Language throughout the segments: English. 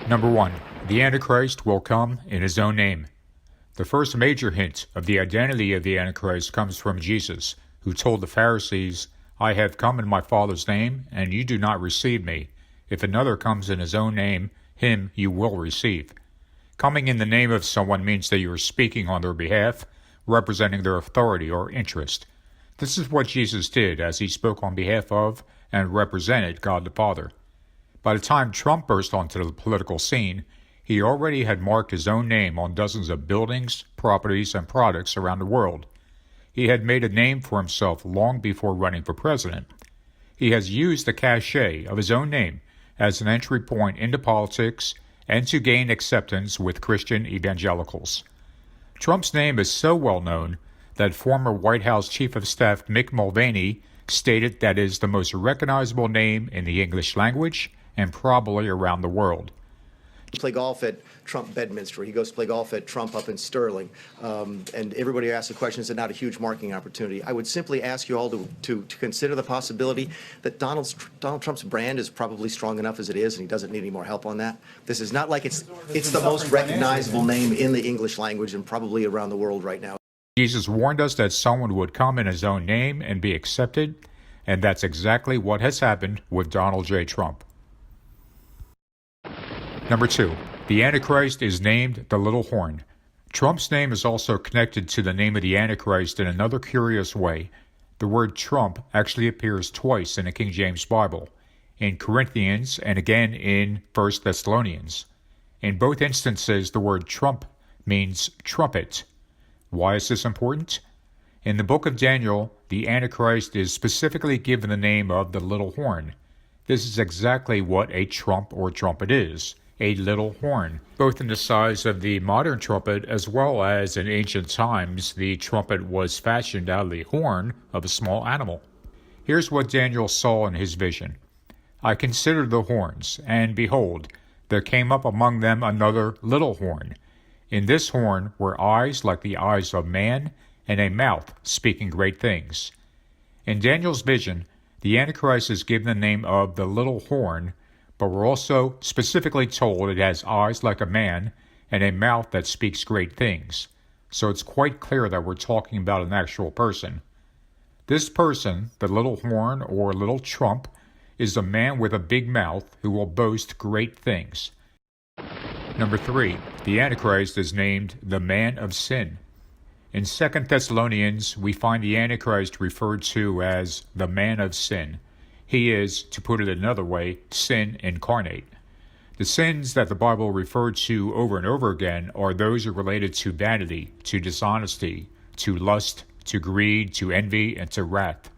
Number 1. The Antichrist will come in his own name. The first major hint of the identity of the Antichrist comes from Jesus, who told the Pharisees, "I have come in my Father's name, and you do not receive me. If another comes in his own name, him you will receive." Coming in the name of someone means that you are speaking on their behalf, representing their authority or interest. This is what Jesus did as he spoke on behalf of and represented God the Father. By the time Trump burst onto the political scene, he already had marked his own name on dozens of buildings, properties, and products around the world. He had made a name for himself long before running for president. He has used the cachet of his own name as an entry point into politics and to gain acceptance with Christian evangelicals. Trump's name is so well known that former White House Chief of Staff Mick Mulvaney stated that it is the most recognizable name in the English language and probably around the world. Play golf at Trump Bedminster. He goes to play golf at Trump up in Sterling. And everybody asks the question, is it not a huge marketing opportunity? I would simply ask you all to consider the possibility that Donald Trump's brand is probably strong enough as it is, and he doesn't need any more help on that. This is not like it's the most recognizable name in the English language and probably around the world right now. Jesus warned us that someone would come in his own name and be accepted, and that's exactly what has happened with Donald J. Trump. Number 2. The Antichrist is named the Little Horn. Trump's name is also connected to the name of the Antichrist in another curious way. The word Trump actually appears twice in the King James Bible, in Corinthians and again in 1 Thessalonians. In both instances, the word Trump means trumpet. Why is this important? In the book of Daniel, the Antichrist is specifically given the name of the Little Horn. This is exactly what a trump or trumpet is. A little horn, both in the size of the modern trumpet as well as in ancient times the trumpet was fashioned out of the horn of a small animal. Here's what Daniel saw in his vision. I considered the horns, and behold, there came up among them another little horn. In this horn were eyes like the eyes of man, and a mouth speaking great things. In Daniel's vision, the Antichrist is given the name of the little horn, but we're also specifically told it has eyes like a man and a mouth that speaks great things. So it's quite clear that we're talking about an actual person. This person, the little horn or little trump, is a man with a big mouth who will boast great things. Number 3. The Antichrist is named the man of sin. In 2 Thessalonians, we find the Antichrist referred to as the man of sin. He is, to put it another way, sin incarnate. The sins that the Bible referred to over and over again are those related to vanity, to dishonesty, to lust, to greed, to envy, and to wrath.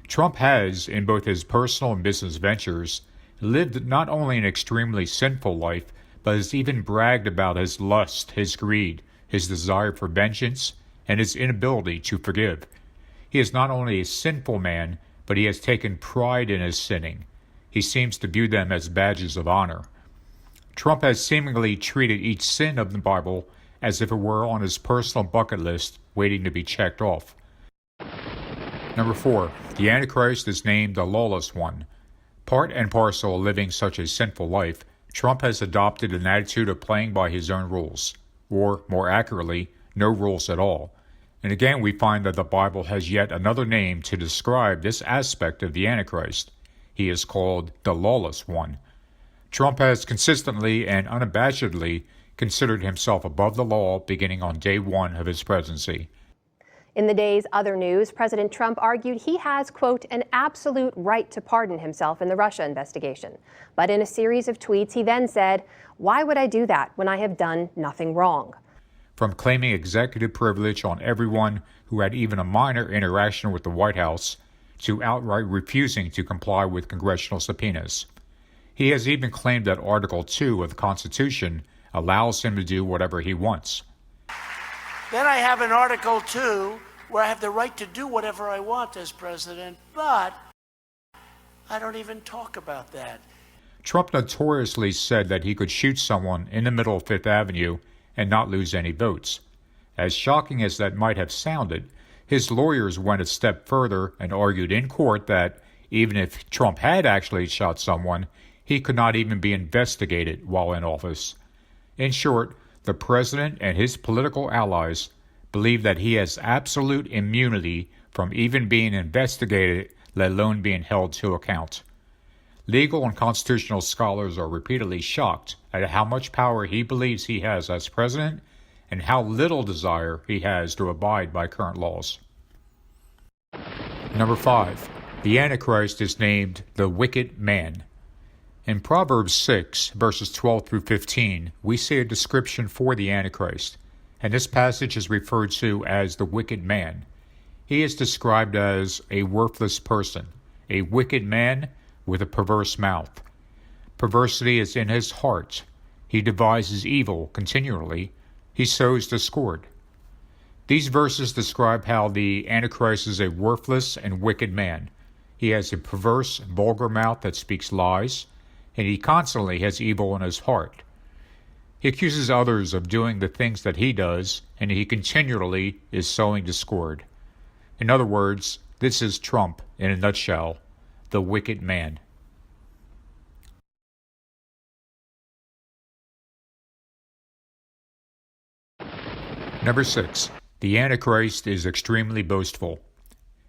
Trump has, in both his personal and business ventures, lived not only an extremely sinful life, but has even bragged about his lust, his greed, his desire for vengeance, and his inability to forgive. He is not only a sinful man, but he has taken pride in his sinning. He seems to view them as badges of honor. Trump has seemingly treated each sin of the Bible as if it were on his personal bucket list waiting to be checked off. Number 4. The Antichrist is named the Lawless One. Part and parcel of living such a sinful life, Trump has adopted an attitude of playing by his own rules, or, more accurately, no rules at all. And again, we find that the Bible has yet another name to describe this aspect of the Antichrist. He is called the Lawless One. Trump has consistently and unabashedly considered himself above the law beginning on day one of his presidency. In the day's other news, President Trump argued he has, quote, an absolute right to pardon himself in the Russia investigation. But in a series of tweets, he then said, "Why would I do that when I have done nothing wrong?" From claiming executive privilege on everyone who had even a minor interaction with the White House, to outright refusing to comply with congressional subpoenas. He has even claimed that Article 2 of the Constitution allows him to do whatever he wants. Then I have an Article 2 where I have the right to do whatever I want as president, but I don't even talk about that. Trump notoriously said that he could shoot someone in the middle of Fifth Avenue and not lose any votes. As shocking as that might have sounded, his lawyers went a step further and argued in court that even if Trump had actually shot someone, He could not even be investigated while in office. In short, the president and his political allies believe that he has absolute immunity from even being investigated, let alone being held to account. Legal and constitutional scholars are repeatedly shocked at how much power he believes he has as president and how little desire he has to abide by current laws. Number 5. The Antichrist is named the wicked man. In Proverbs 6, verses 12 through 15, we see a description for the Antichrist, and this passage is referred to as the wicked man. He is described as a worthless person, a wicked man with a perverse mouth. Perversity is in his heart. He devises evil continually. He sows discord. These verses describe how the Antichrist is a worthless and wicked man. He has a perverse, vulgar mouth that speaks lies, and he constantly has evil in his heart. He accuses others of doing the things that he does, and he continually is sowing discord. In other words, this is Trump in a nutshell, the wicked man. Number 6. The Antichrist is extremely boastful.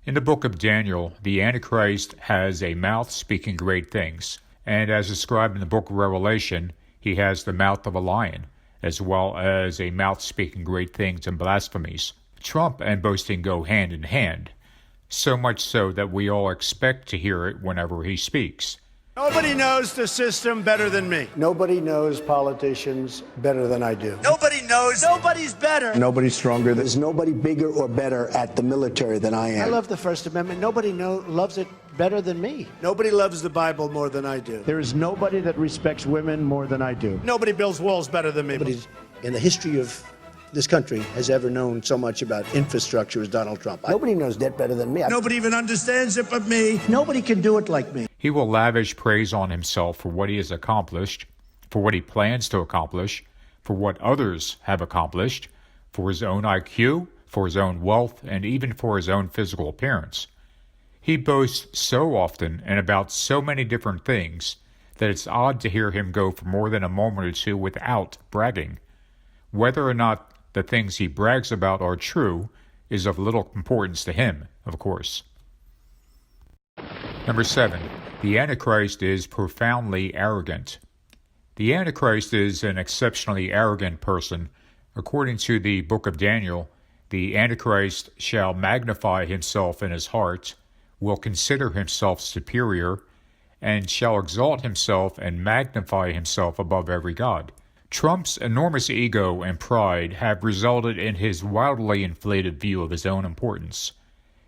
In the book of Daniel, the Antichrist has a mouth speaking great things, and as described in the book of Revelation, he has the mouth of a lion, as well as a mouth speaking great things and blasphemies. Trump and boasting go hand in hand, so much so that we all expect to hear it whenever he speaks. Nobody knows the system better than me. Nobody knows politicians better than I do. Nobody knows. Nobody's better. Nobody's stronger. There's nobody bigger or better at the military than I am. I love the First Amendment. Nobody loves it better than me. Nobody loves the Bible more than I do. There is nobody that respects women more than I do. Nobody builds walls better than me. Nobody in the history of this country has ever known so much about infrastructure as Donald Trump. Nobody knows debt better than me. Nobody even understands it but me. Nobody can do it like me. He will lavish praise on himself for what he has accomplished, for what he plans to accomplish, for what others have accomplished, for his own IQ, for his own wealth, and even for his own physical appearance. He boasts so often and about so many different things that it's odd to hear him go for more than a moment or two without bragging. Whether or not the things he brags about are true is of little importance to him, of course. Number 7. The Antichrist is profoundly arrogant. The Antichrist is an exceptionally arrogant person. According to the book of Daniel, the Antichrist shall magnify himself in his heart, will consider himself superior, and shall exalt himself and magnify himself above every god. Trump's enormous ego and pride have resulted in his wildly inflated view of his own importance.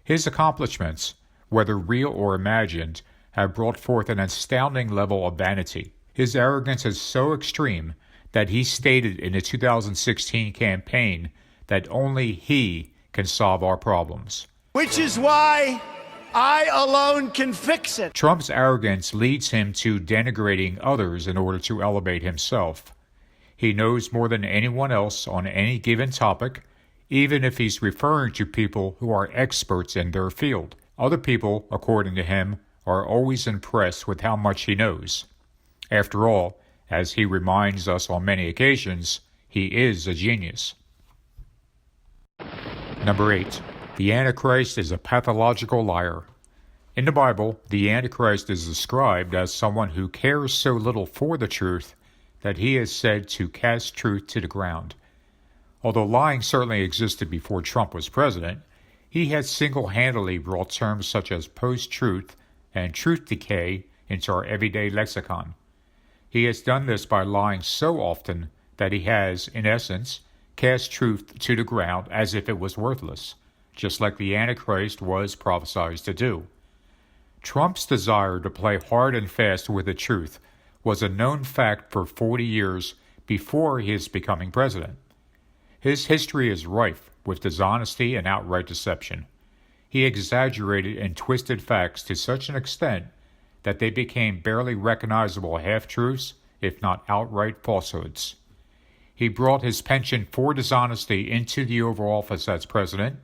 His accomplishments, whether real or imagined, have brought forth an astounding level of vanity. His arrogance is so extreme that he stated in the 2016 campaign that only he can solve our problems. Which is why I alone can fix it. Trump's arrogance leads him to denigrating others in order to elevate himself. He knows more than anyone else on any given topic, even if he's referring to people who are experts in their field. Other people, according to him, are always impressed with how much he knows. After all, as he reminds us on many occasions, he is a genius. Number 8. The Antichrist is a pathological liar. In the Bible, the Antichrist is described as someone who cares so little for the truth that he is said to cast truth to the ground. Although lying certainly existed before Trump was president, he has single-handedly brought terms such as post-truth and truth decay into our everyday lexicon. He has done this by lying so often that he has, in essence, cast truth to the ground as if it was worthless, just like the Antichrist was prophesied to do. Trump's desire to play hard and fast with the truth was a known fact for 40 years before his becoming president. His history is rife with dishonesty and outright deception. He exaggerated and twisted facts to such an extent that they became barely recognizable half-truths, if not outright falsehoods. He brought his penchant for dishonesty into the Oval Office as president,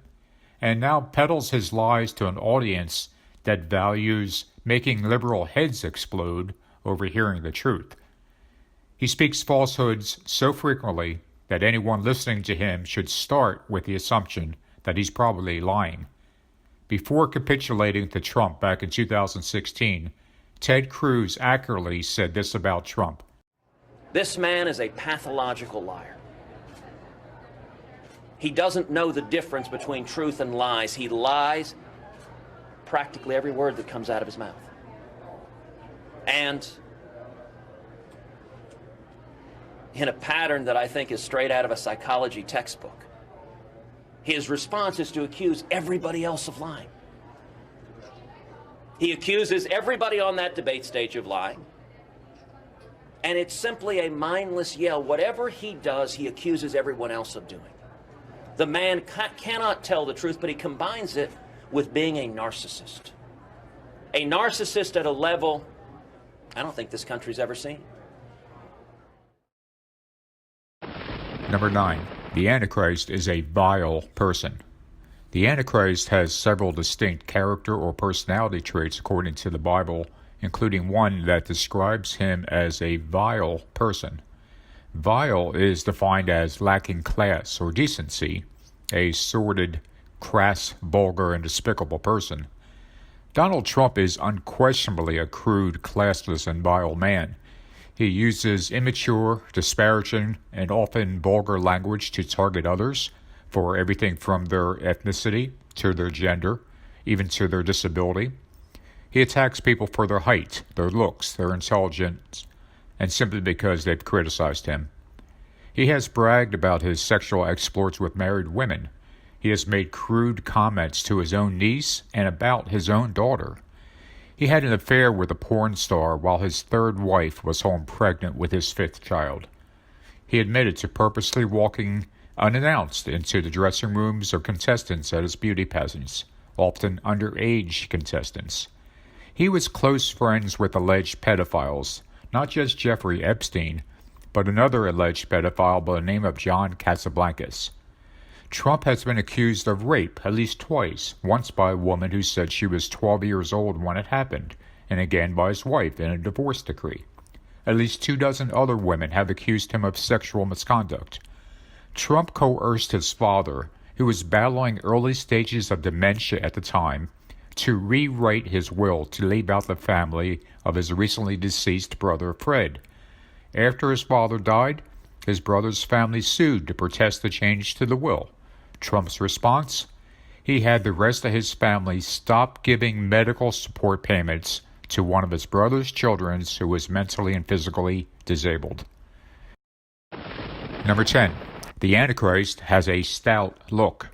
and now peddles his lies to an audience that values making liberal heads explode overhearing the truth. He speaks falsehoods so frequently that anyone listening to him should start with the assumption that he's probably lying. Before capitulating to Trump back in 2016, Ted Cruz accurately said this about Trump. This man is a pathological liar. He doesn't know the difference between truth and lies. He lies practically every word that comes out of his mouth. And in a pattern that I think is straight out of a psychology textbook, his response is to accuse everybody else of lying. He accuses everybody on that debate stage of lying. And it's simply a mindless yell. Whatever he does, he accuses everyone else of doing. The man cannot tell the truth, but he combines it with being a narcissist. A narcissist at a level I don't think this country's ever seen. Number 9. The Antichrist is a vile person. The Antichrist has several distinct character or personality traits according to the Bible, including one that describes him as a vile person. Vile is defined as lacking class or decency, a sordid, crass, vulgar, and despicable person. Donald Trump is unquestionably a crude, classless, and vile man. He uses immature, disparaging, and often vulgar language to target others for everything from their ethnicity to their gender, even to their disability. He attacks people for their height, their looks, their intelligence, and simply because they've criticized him. He has bragged about his sexual exploits with married women. He has made crude comments to his own niece and about his own daughter. He had an affair with a porn star while his third wife was home pregnant with his fifth child. He admitted to purposely walking unannounced into the dressing rooms of contestants at his beauty pageants, often underage contestants. He was close friends with alleged pedophiles, not just Jeffrey Epstein, but another alleged pedophile by the name of John Casablancas. Trump has been accused of rape at least twice, once by a woman who said she was 12 years old when it happened, and again by his wife in a divorce decree. At least 24 other women have accused him of sexual misconduct. Trump coerced his father, who was battling early stages of dementia at the time, to rewrite his will to leave out the family of his recently deceased brother Fred. After his father died, his brother's family sued to protest the change to the will. Trump's response? He had the rest of his family stop giving medical support payments to one of his brother's children who was mentally and physically disabled. Number 10. The Antichrist has a stout look.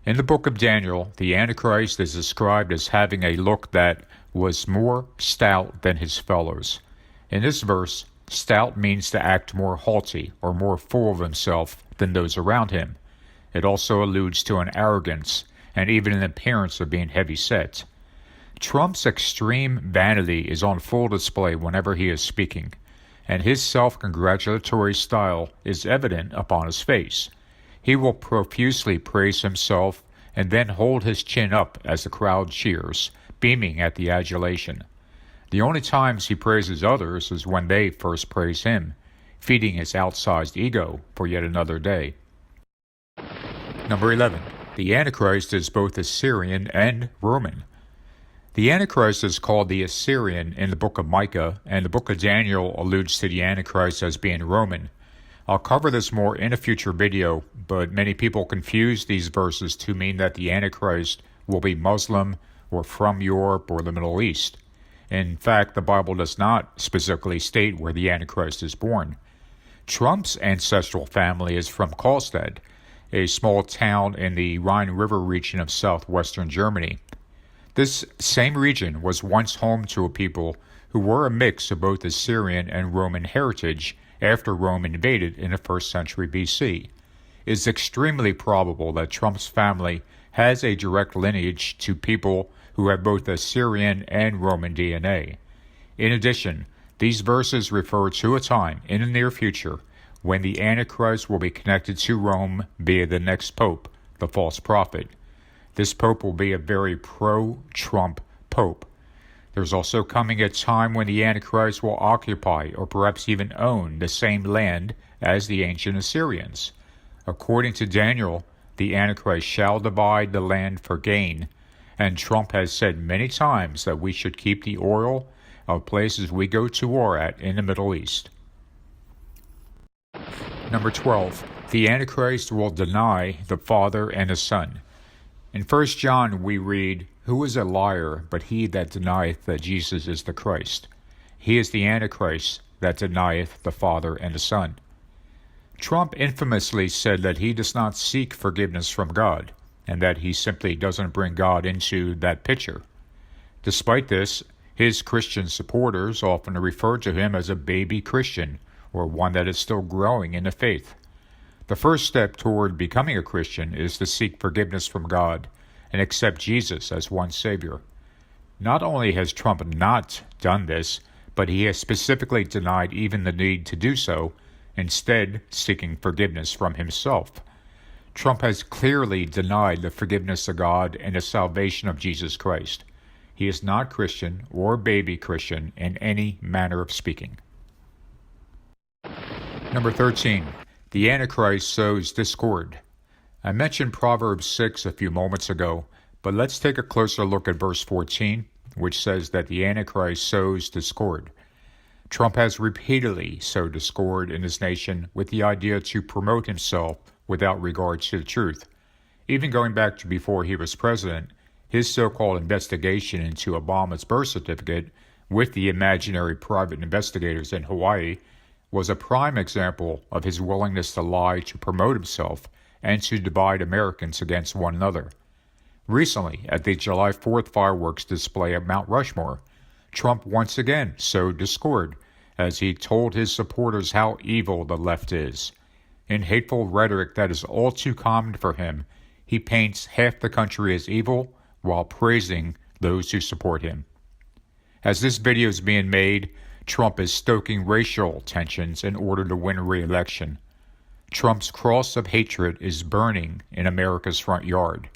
In the book of Daniel, the Antichrist is described as having a look that was more stout than his fellows. In this verse, stout means to act more haughty or more full of himself than those around him. It also alludes to an arrogance and even an appearance of being heavy-set. Trump's extreme vanity is on full display whenever he is speaking, and his self-congratulatory style is evident upon his face. He will profusely praise himself and then hold his chin up as the crowd cheers, beaming at the adulation. The only times he praises others is when they first praise him, feeding his outsized ego for yet another day. Number 11. The Antichrist is both Assyrian and Roman. The Antichrist is called the Assyrian in the book of Micah, and the book of Daniel alludes to the Antichrist as being Roman. I'll cover this more in a future video, but many people confuse these verses to mean that the Antichrist will be Muslim or from Europe or the Middle East. In fact, the Bible does not specifically state where the Antichrist is born. Trump's ancestral family is from Karlstadt, a small town in the Rhine River region of southwestern Germany. This same region was once home to a people who were a mix of both Assyrian and Roman heritage after Rome invaded in the 1st century BC. It is extremely probable that Trump's family has a direct lineage to people who have both Assyrian and Roman DNA. In addition, these verses refer to a time in the near future when the Antichrist will be connected to Rome via the next pope, the false prophet. This pope will be a very pro-Trump pope. There's also coming a time when the Antichrist will occupy or perhaps even own the same land as the ancient Assyrians. According to Daniel, the Antichrist shall divide the land for gain, and Trump has said many times that we should keep the oil of places we go to war at in the Middle East. Number 12. The Antichrist will deny the Father and the Son. In 1 John we read, "Who is a liar but he that denieth that Jesus is the Christ? He is the Antichrist that denieth the Father and the Son." Trump infamously said that he does not seek forgiveness from God, and that he simply doesn't bring God into that picture. Despite this, his Christian supporters often refer to him as a baby Christian, or one that is still growing in the faith. The first step toward becoming a Christian is to seek forgiveness from God and accept Jesus as one's Savior. Not only has Trump not done this, but he has specifically denied even the need to do so, instead seeking forgiveness from himself. Trump has clearly denied the forgiveness of God and the salvation of Jesus Christ. He is not Christian or baby Christian in any manner of speaking. Number 13. The Antichrist sows discord. I mentioned Proverbs 6 a few moments ago, but let's take a closer look at verse 14, which says that the Antichrist sows discord. Trump has repeatedly sowed discord in his nation with the idea to promote himself without regard to the truth. Even going back to before he was president, his so-called investigation into Obama's birth certificate with the imaginary private investigators in Hawaii was a prime example of his willingness to lie to promote himself and to divide Americans against one another. Recently, at the July 4th fireworks display at Mount Rushmore, Trump once again sowed discord as he told his supporters how evil the left is. In hateful rhetoric that is all too common for him, he paints half the country as evil while praising those who support him. As this video is being made, Trump is stoking racial tensions in order to win re-election. Trump's cross of hatred is burning in America's front yard,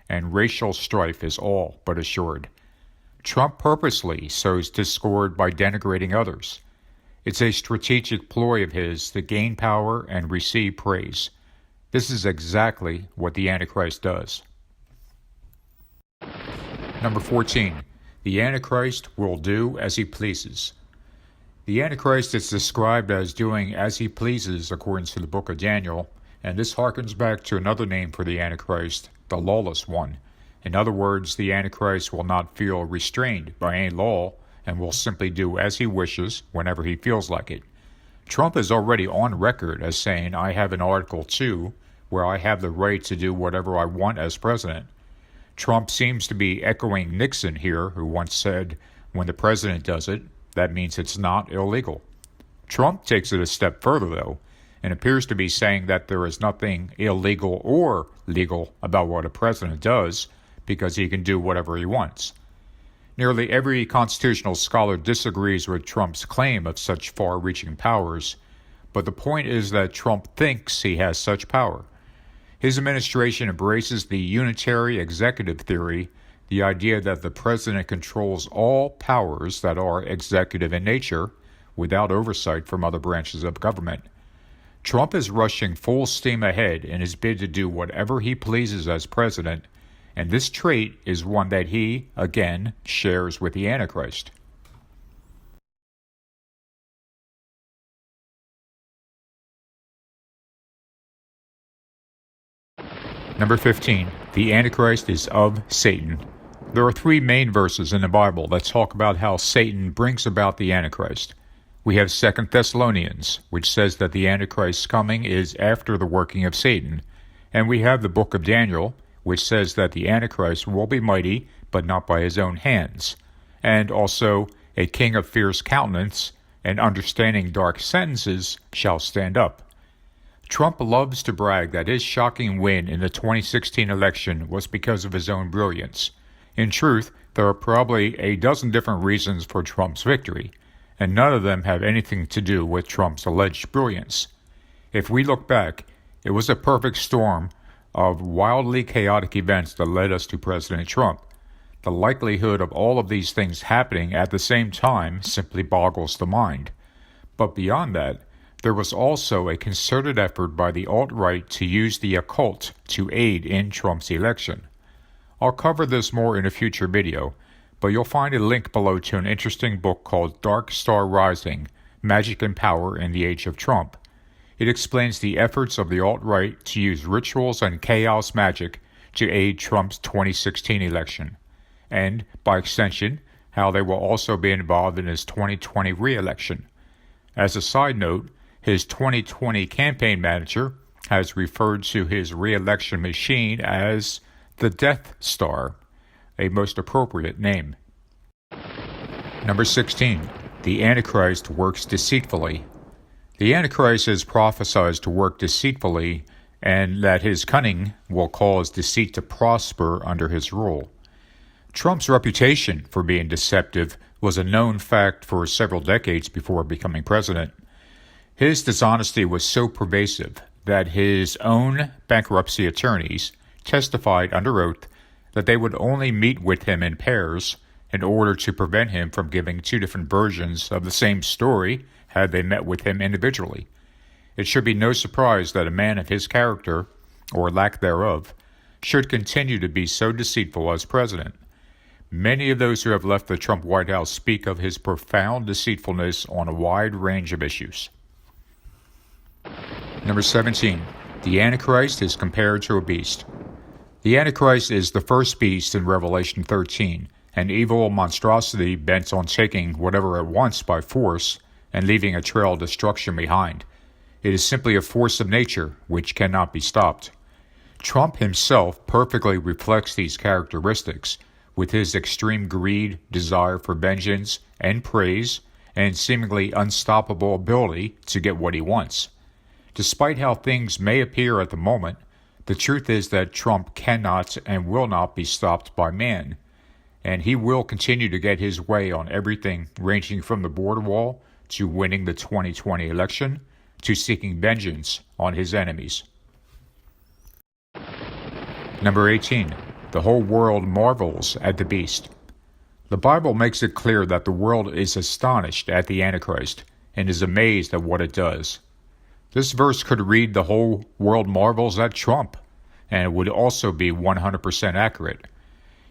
and racial strife is all but assured. Trump purposely sows discord by denigrating others. It's a strategic ploy of his to gain power and receive praise. This is exactly what the Antichrist does. Number 14. The Antichrist will do as he pleases. The Antichrist is described as doing as he pleases according to the book of Daniel, and this harkens back to another name for the Antichrist, the lawless one. In other words, the Antichrist will not feel restrained by any law and will simply do as he wishes whenever he feels like it. Trump is already on record as saying, "I have an Article 2 where I have the right to do whatever I want as president." Trump seems to be echoing Nixon here, who once said, "When the president does it, that means it's not illegal." Trump takes it a step further, though, and appears to be saying that there is nothing illegal or legal about what a president does because he can do whatever he wants. Nearly every constitutional scholar disagrees with Trump's claim of such far-reaching powers, but the point is that Trump thinks he has such power. His administration embraces the unitary executive theory, the idea that the president controls all powers that are executive in nature without oversight from other branches of government. Trump is rushing full steam ahead in his bid to do whatever he pleases as president, and this trait is one that he, again, shares with the Antichrist. Number 15. The Antichrist is of Satan. There are three main verses in the Bible that talk about how Satan brings about the Antichrist. We have 2 Thessalonians, which says that the Antichrist's coming is after the working of Satan. And we have the book of Daniel, which says that the Antichrist will be mighty, but not by his own hands. And also, a king of fierce countenance and understanding dark sentences shall stand up. Trump loves to brag that his shocking win in the 2016 election was because of his own brilliance. In truth, there are probably a dozen different reasons for Trump's victory, and none of them have anything to do with Trump's alleged brilliance. If we look back, it was a perfect storm of wildly chaotic events that led us to President Trump. The likelihood of all of these things happening at the same time simply boggles the mind. But beyond that, there was also a concerted effort by the alt-right to use the occult to aid in Trump's election. I'll cover this more in a future video, but you'll find a link below to an interesting book called Dark Star Rising: Magic and Power in the Age of Trump. It explains the efforts of the alt-right to use rituals and chaos magic to aid Trump's 2016 election, and, by extension, how they will also be involved in his 2020 re-election. As a side note, his 2020 campaign manager has referred to his re-election machine as the Death Star, a most appropriate name. Number 16. The Antichrist works deceitfully. The Antichrist is prophesied to work deceitfully, and that his cunning will cause deceit to prosper under his rule. Trump's reputation for being deceptive was a known fact for several decades before becoming president. His dishonesty was so pervasive that his own bankruptcy attorneys testified under oath that they would only meet with him in pairs in order to prevent him from giving two different versions of the same story had they met with him individually. It should be no surprise that a man of his character, or lack thereof, should continue to be so deceitful as president. Many of those who have left the Trump White House speak of his profound deceitfulness on a wide range of issues. Number 17. The Antichrist is compared to a beast. The Antichrist is the first beast in Revelation 13, an evil monstrosity bent on taking whatever it wants by force and leaving a trail of destruction behind. It is simply a force of nature which cannot be stopped. Trump himself perfectly reflects these characteristics, with his extreme greed, desire for vengeance and praise, and seemingly unstoppable ability to get what he wants. Despite how things may appear at the moment, the truth is that Trump cannot and will not be stopped by man, and he will continue to get his way on everything ranging from the border wall to winning the 2020 election to seeking vengeance on his enemies. Number 18. The whole world marvels at the beast. The Bible makes it clear that the world is astonished at the Antichrist and is amazed at what it does. This verse could read the whole world marvels at Trump, and it would also be 100% accurate.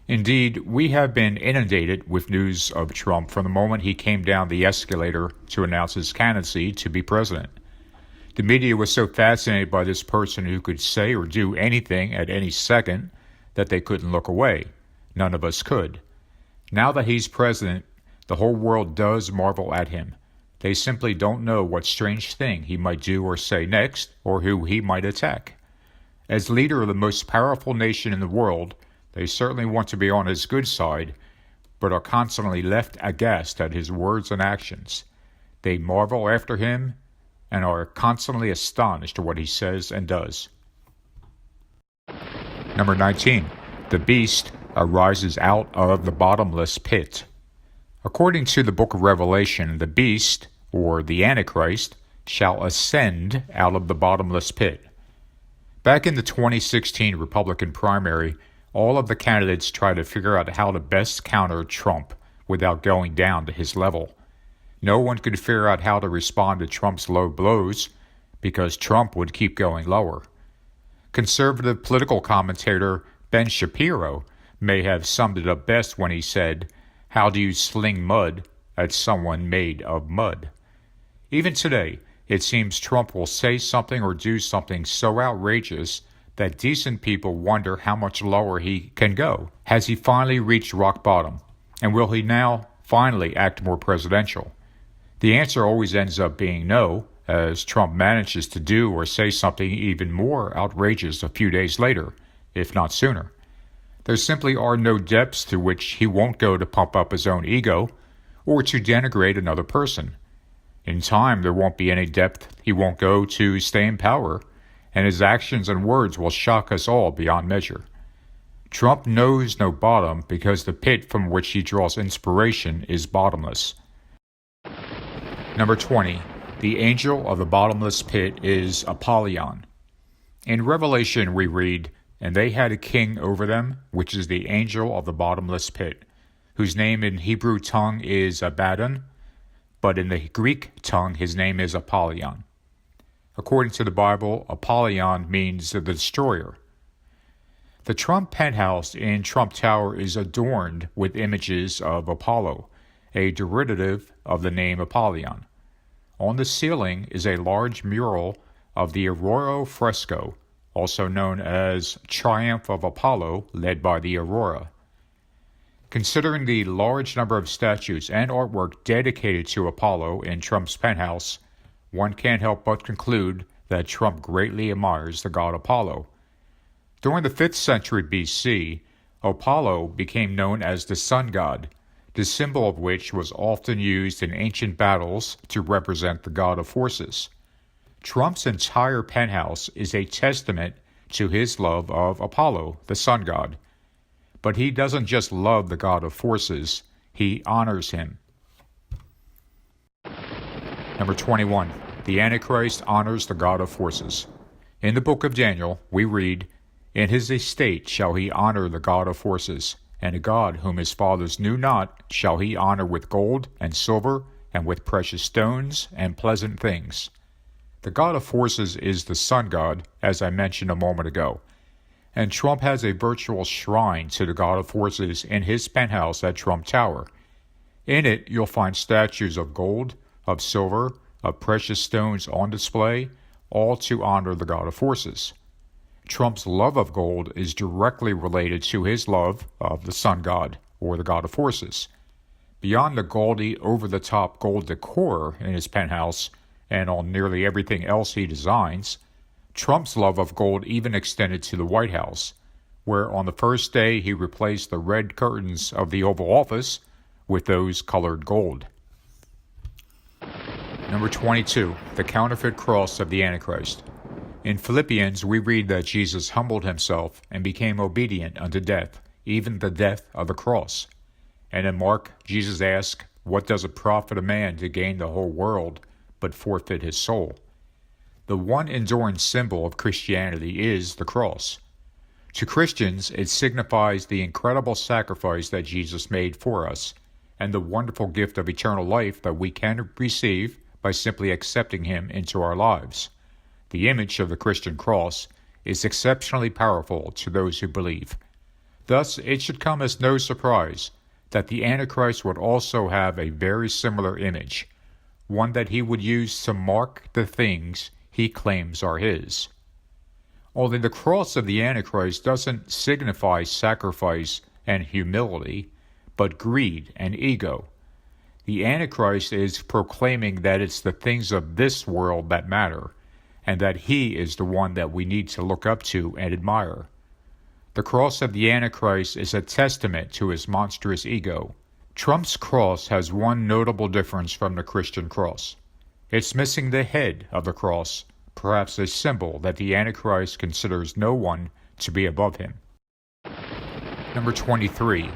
Indeed, we have been inundated with news of Trump from the moment he came down the escalator to announce his candidacy to be president. The media was so fascinated by this person who could say or do anything at any second that they couldn't look away. None of us could. Now that he's president, the whole world does marvel at him. They simply don't know what strange thing he might do or say next, or who he might attack. As leader of the most powerful nation in the world, they certainly want to be on his good side, but are constantly left aghast at his words and actions. They marvel after him and are constantly astonished at what he says and does. Number 19. The beast arises out of the bottomless pit. According to the book of Revelation, the beast, or the Antichrist, shall ascend out of the bottomless pit. Back in the 2016 Republican primary, all of the candidates tried to figure out how to best counter Trump without going down to his level. No one could figure out how to respond to Trump's low blows because Trump would keep going lower. Conservative political commentator Ben Shapiro may have summed it up best when he said, "How do you sling mud at someone made of mud?" Even today, it seems Trump will say something or do something so outrageous that decent people wonder how much lower he can go. Has he finally reached rock bottom? And will he now finally act more presidential? The answer always ends up being no, as Trump manages to do or say something even more outrageous a few days later, if not sooner. There simply are no depths to which he won't go to pump up his own ego or to denigrate another person. In time, there won't be any depth he won't go to stay in power, and his actions and words will shock us all beyond measure. Trump knows no bottom because the pit from which he draws inspiration is bottomless. Number 20. The angel of the bottomless pit is Apollyon. In Revelation we read, And they had a king over them, which is the angel of the bottomless pit, whose name in Hebrew tongue is Abaddon, but in the Greek tongue his name is Apollyon. According to the Bible, Apollyon means the destroyer. The Trump penthouse in Trump Tower is adorned with images of Apollo, a derivative of the name Apollyon. On the ceiling is a large mural of the Aurora fresco, also known as Triumph of Apollo, led by the Aurora. Considering the large number of statues and artwork dedicated to Apollo in Trump's penthouse, one can't help but conclude that Trump greatly admires the god Apollo. During the 5th century BC, Apollo became known as the sun god, the symbol of which was often used in ancient battles to represent the god of forces. Trump's entire penthouse is a testament to his love of Apollo, the sun god. But he doesn't just love the god of forces, he honors him. Number 21. The Antichrist honors the god of forces. In the book of Daniel, we read, "In his estate shall he honor the god of forces, and a god whom his fathers knew not shall he honor with gold and silver and with precious stones and pleasant things." The god of forces is the sun god, as I mentioned a moment ago, and Trump has a virtual shrine to the god of forces in his penthouse at Trump Tower. In it, you'll find statues of gold, of silver, of precious stones on display, all to honor the god of forces. Trump's love of gold is directly related to his love of the sun god, or the god of forces. Beyond the gaudy, over-the-top gold decor in his penthouse, and on nearly everything else he designs, Trump's love of gold even extended to the White House, where on the first day he replaced the red curtains of the Oval Office with those colored gold. Number 22. The counterfeit cross of the Antichrist. In Philippians, we read that Jesus humbled himself and became obedient unto death, even the death of the cross. And in Mark, Jesus asked, "What does it profit a man to gain the whole world, but forfeit his soul?" The one enduring symbol of Christianity is the cross. To Christians, it signifies the incredible sacrifice that Jesus made for us, and the wonderful gift of eternal life that we can receive by simply accepting him into our lives. The image of the Christian cross is exceptionally powerful to those who believe. Thus, it should come as no surprise that the Antichrist would also have a very similar image, one that he would use to mark the things he claims are his. Only the cross of the Antichrist doesn't signify sacrifice and humility, but greed and ego. The Antichrist is proclaiming that it's the things of this world that matter, and that he is the one that we need to look up to and admire. The cross of the Antichrist is a testament to his monstrous ego. Trump's cross has one notable difference from the Christian cross. It's missing the head of the cross, perhaps a symbol that the Antichrist considers no one to be above him. Number 23.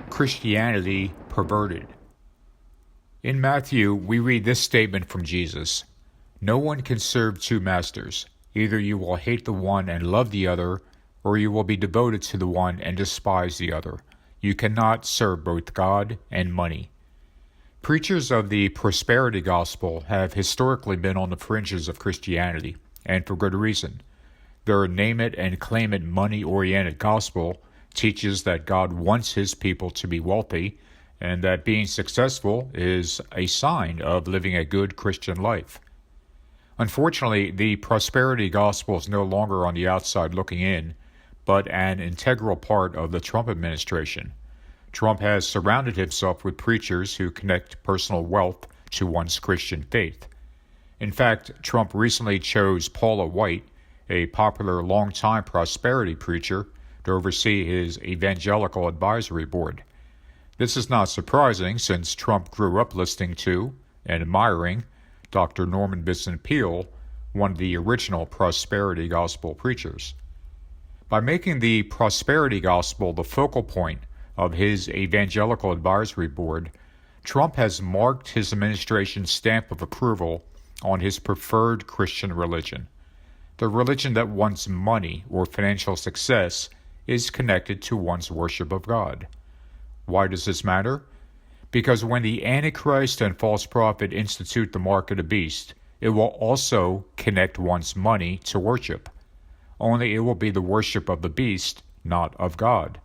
Christianity perverted. In Matthew, we read this statement from Jesus: "No one can serve two masters. Either you will hate the one and love the other, or you will be devoted to the one and despise the other. You cannot serve both God and money." Preachers of the prosperity gospel have historically been on the fringes of Christianity, and for good reason. Their name-it-and-claim-it money-oriented gospel teaches that God wants his people to be wealthy, and that being successful is a sign of living a good Christian life. Unfortunately, the prosperity gospel is no longer on the outside looking in, but an integral part of the Trump administration. Trump has surrounded himself with preachers who connect personal wealth to one's Christian faith. In fact, Trump recently chose Paula White, a popular longtime prosperity preacher, to oversee his evangelical advisory board. This is not surprising, since Trump grew up listening to and admiring Dr. Norman Vincent Peale, one of the original prosperity gospel preachers. By making the prosperity gospel the focal point of his evangelical advisory board, Trump has marked his administration's stamp of approval on his preferred Christian religion. The religion that wants money or financial success is connected to one's worship of God. Why does this matter? Because when the Antichrist and false prophet institute the mark of the beast, it will also connect one's money to worship. Only it will be the worship of the beast, not of God.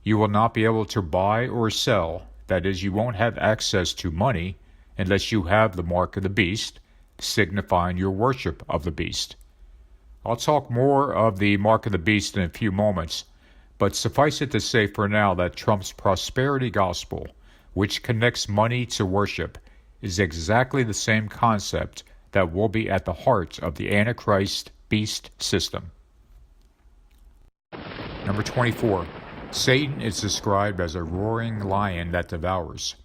You will not be able to buy or sell, that is, you won't have access to money unless you have the mark of the beast, signifying your worship of the beast. I'll talk more of the mark of the beast in a few moments, but suffice it to say for now that Trump's prosperity gospel, which connects money to worship, is exactly the same concept that will be at the heart of the Antichrist beast system. Number 24. Satan is described as a roaring lion that devours.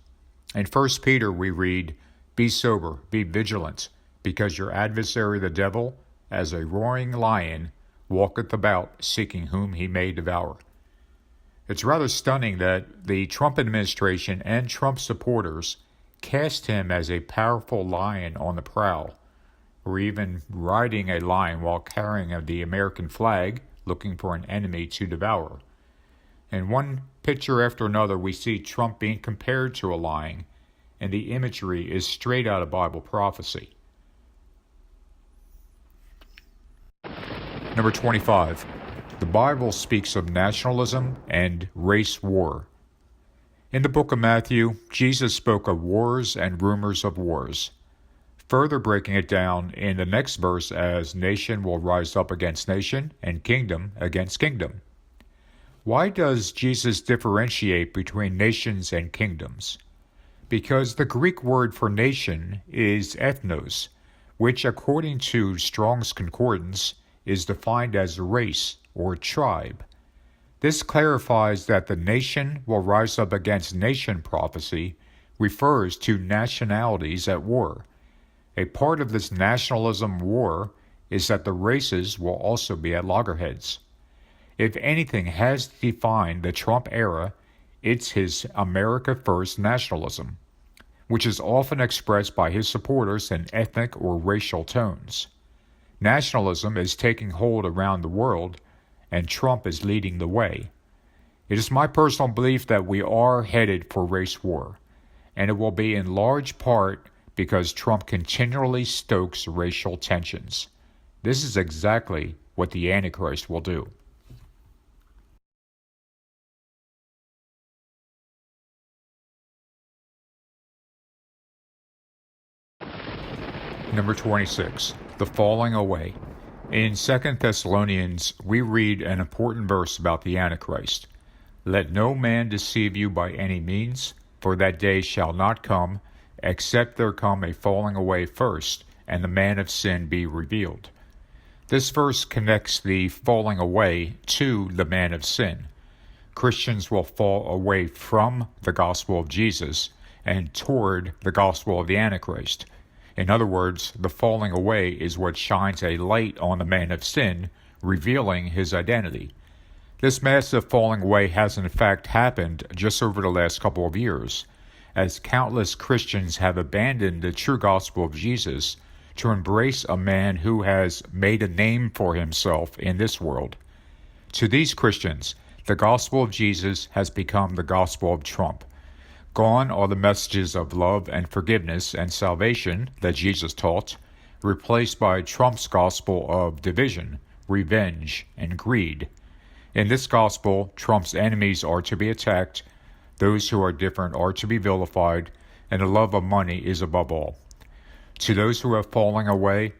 In 1 Peter we read, "Be sober, be vigilant, because your adversary the devil, as a roaring lion, walketh about, seeking whom he may devour." It's rather stunning that the Trump administration and Trump supporters cast him as a powerful lion on the prowl, or even riding a lion while carrying the American flag, looking for an enemy to devour. In one picture after another, we see Trump being compared to a lion, and the imagery is straight out of Bible prophecy. Number 25. The Bible speaks of nationalism and race war. In the book of Matthew, Jesus spoke of wars and rumors of wars, further breaking it down in the next verse as nation will rise up against nation and kingdom against kingdom. Why does Jesus differentiate between nations and kingdoms? Because the Greek word for nation is ethnos, which according to Strong's Concordance is defined as race or tribe. This clarifies that the nation will rise up against nation prophecy refers to nationalities at war. A part of this nationalism war is that the races will also be at loggerheads. If anything has defined the Trump era, it's his America First nationalism, which is often expressed by his supporters in ethnic or racial tones. Nationalism is taking hold around the world, and Trump is leading the way. It is my personal belief that we are headed for race war, and it will be in large part because Trump continually stokes racial tensions. This is exactly what the Antichrist will do. Number 26. The falling away. In 2 Thessalonians, we read an important verse about the Antichrist. "Let no man deceive you by any means, for that day shall not come, except there come a falling away first, and the man of sin be revealed." This verse connects the falling away to the man of sin. Christians will fall away from the gospel of Jesus and toward the gospel of the Antichrist. In other words, the falling away is what shines a light on the man of sin, revealing his identity. This massive falling away has in fact happened just over the last couple of years, as countless Christians have abandoned the true gospel of Jesus to embrace a man who has made a name for himself in this world. To these Christians, the gospel of Jesus has become the gospel of Trump. Gone are the messages of love and forgiveness and salvation that Jesus taught, replaced by Trump's gospel of division, revenge, and greed. In this gospel, Trump's enemies are to be attacked, those who are different are to be vilified, and the love of money is above all. To those who have fallen away,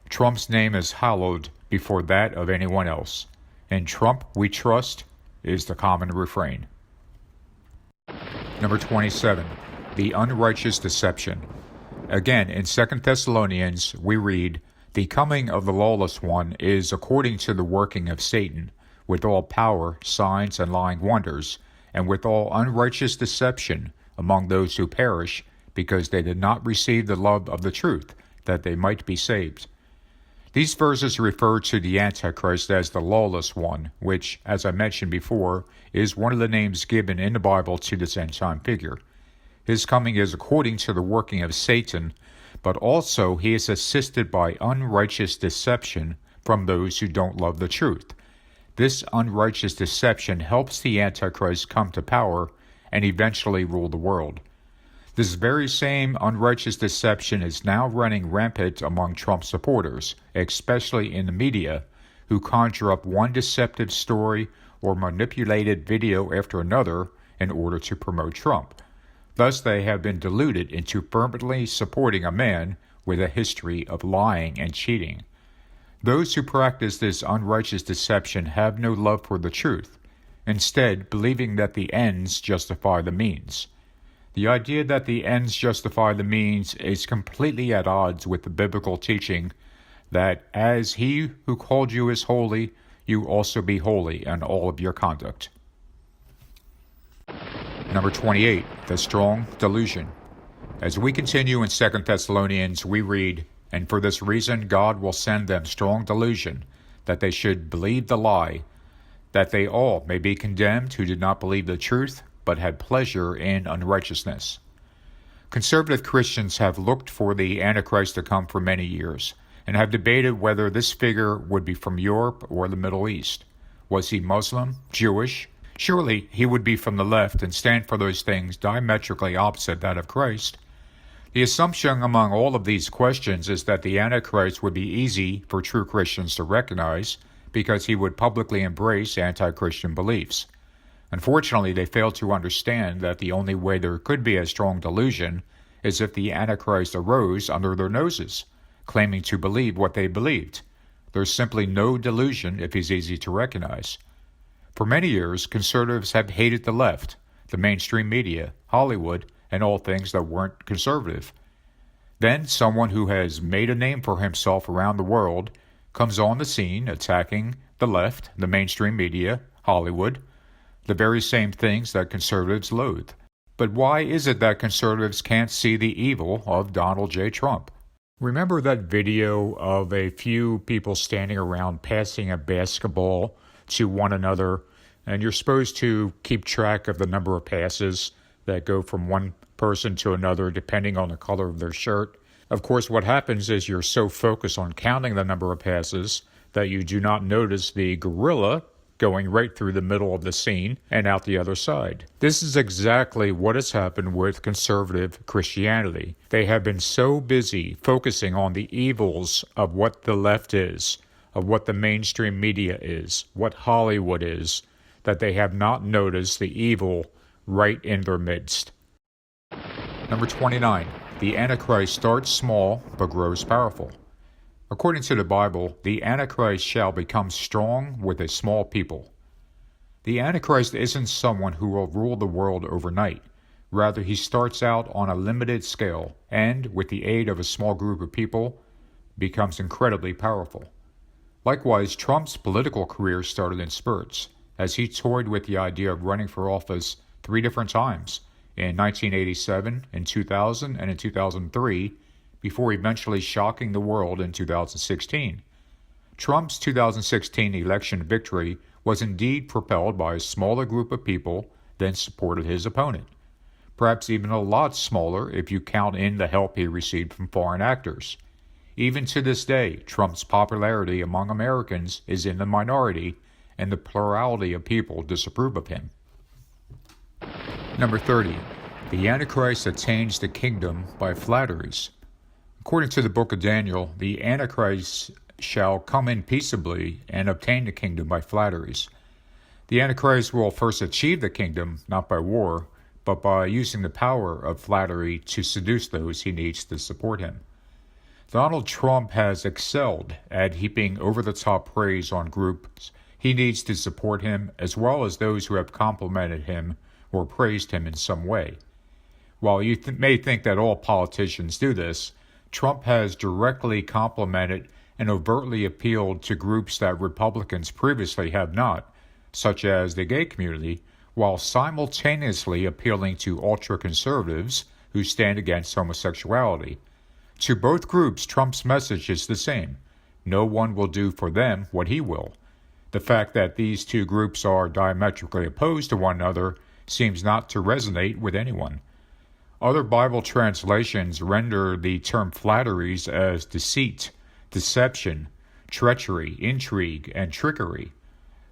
Trump's name is hallowed before that of anyone else. "In Trump we trust" is the common refrain. Number 27. The unrighteous deception. Again, in 2 Thessalonians, we read, "The coming of the lawless one is according to the working of Satan, with all power, signs, and lying wonders, and with all unrighteous deception among those who perish, because they did not receive the love of the truth, that they might be saved." These verses refer to the Antichrist as the lawless one, which, as I mentioned before, is one of the names given in the Bible to this end-time figure. His coming is according to the working of Satan, but also he is assisted by unrighteous deception from those who don't love the truth. This unrighteous deception helps the Antichrist come to power and eventually rule the world. This very same unrighteous deception is now running rampant among Trump supporters, especially in the media, who conjure up one deceptive story or manipulated video after another in order to promote Trump. Thus, they have been deluded into fervently supporting a man with a history of lying and cheating. Those who practice this unrighteous deception have no love for the truth, instead believing that the ends justify the means. The idea that the ends justify the means is completely at odds with the biblical teaching that as he who called you is holy, you also be holy in all of your conduct. Number 28, the strong delusion. As we continue in 2 Thessalonians, we read, "And for this reason God will send them strong delusion, that they should believe the lie, that they all may be condemned who did not believe the truth, but had pleasure in unrighteousness." Conservative Christians have looked for the Antichrist to come for many years, and have debated whether this figure would be from Europe or the Middle East. Was he Muslim, Jewish? Surely he would be from the left and stand for those things diametrically opposite that of Christ. The assumption among all of these questions is that the Antichrist would be easy for true Christians to recognize because he would publicly embrace anti-Christian beliefs. Unfortunately, they fail to understand that the only way there could be a strong delusion is if the Antichrist arose under their noses, claiming to believe what they believed. There's simply no delusion if he's easy to recognize. For many years, conservatives have hated the left, the mainstream media, Hollywood, and all things that weren't conservative. Then someone who has made a name for himself around the world comes on the scene attacking the left, the mainstream media, Hollywood, the very same things that conservatives loathe. But why is it that conservatives can't see the evil of Donald J. Trump? Remember that video of a few people standing around passing a basketball to one another, and you're supposed to keep track of the number of passes that go from one person to another depending on the color of their shirt. Of course, what happens is you're so focused on counting the number of passes that you do not notice the gorilla going right through the middle of the scene and out the other side. This is exactly what has happened with conservative Christianity. They have been so busy focusing on the evils of what the left is, of what the mainstream media is, what Hollywood is, that they have not noticed the evil right in their midst. Number 29. The Antichrist starts small but grows powerful. According to the Bible, the Antichrist shall become strong with a small people. The Antichrist isn't someone who will rule the world overnight. Rather, he starts out on a limited scale and, with the aid of a small group of people, becomes incredibly powerful. Likewise, Trump's political career started in spurts, as he toyed with the idea of running for office 3 different times, in 1987, in 2000, and in 2003, before eventually shocking the world in 2016. Trump's 2016 election victory was indeed propelled by a smaller group of people than supported his opponent, perhaps even a lot smaller if you count in the help he received from foreign actors. Even to this day, Trump's popularity among Americans is in the minority, and the plurality of people disapprove of him. Number 30. The Antichrist attains the kingdom by flatteries. According to the book of Daniel, the Antichrist shall come in peaceably and obtain the kingdom by flatteries. The Antichrist will first achieve the kingdom not by war, but by using the power of flattery to seduce those he needs to support him. Donald Trump has excelled at heaping over-the-top praise on groups he needs to support him, as well as those who have complimented him or praised him in some way. While you may think that all politicians do this, Trump has directly complimented and overtly appealed to groups that Republicans previously have not, such as the gay community, while simultaneously appealing to ultra-conservatives who stand against homosexuality. To both groups, Trump's message is the same. No one will do for them what he will. The fact that these two groups are diametrically opposed to one another seems not to resonate with anyone. Other Bible translations render the term flatteries as deceit, deception, treachery, intrigue, and trickery.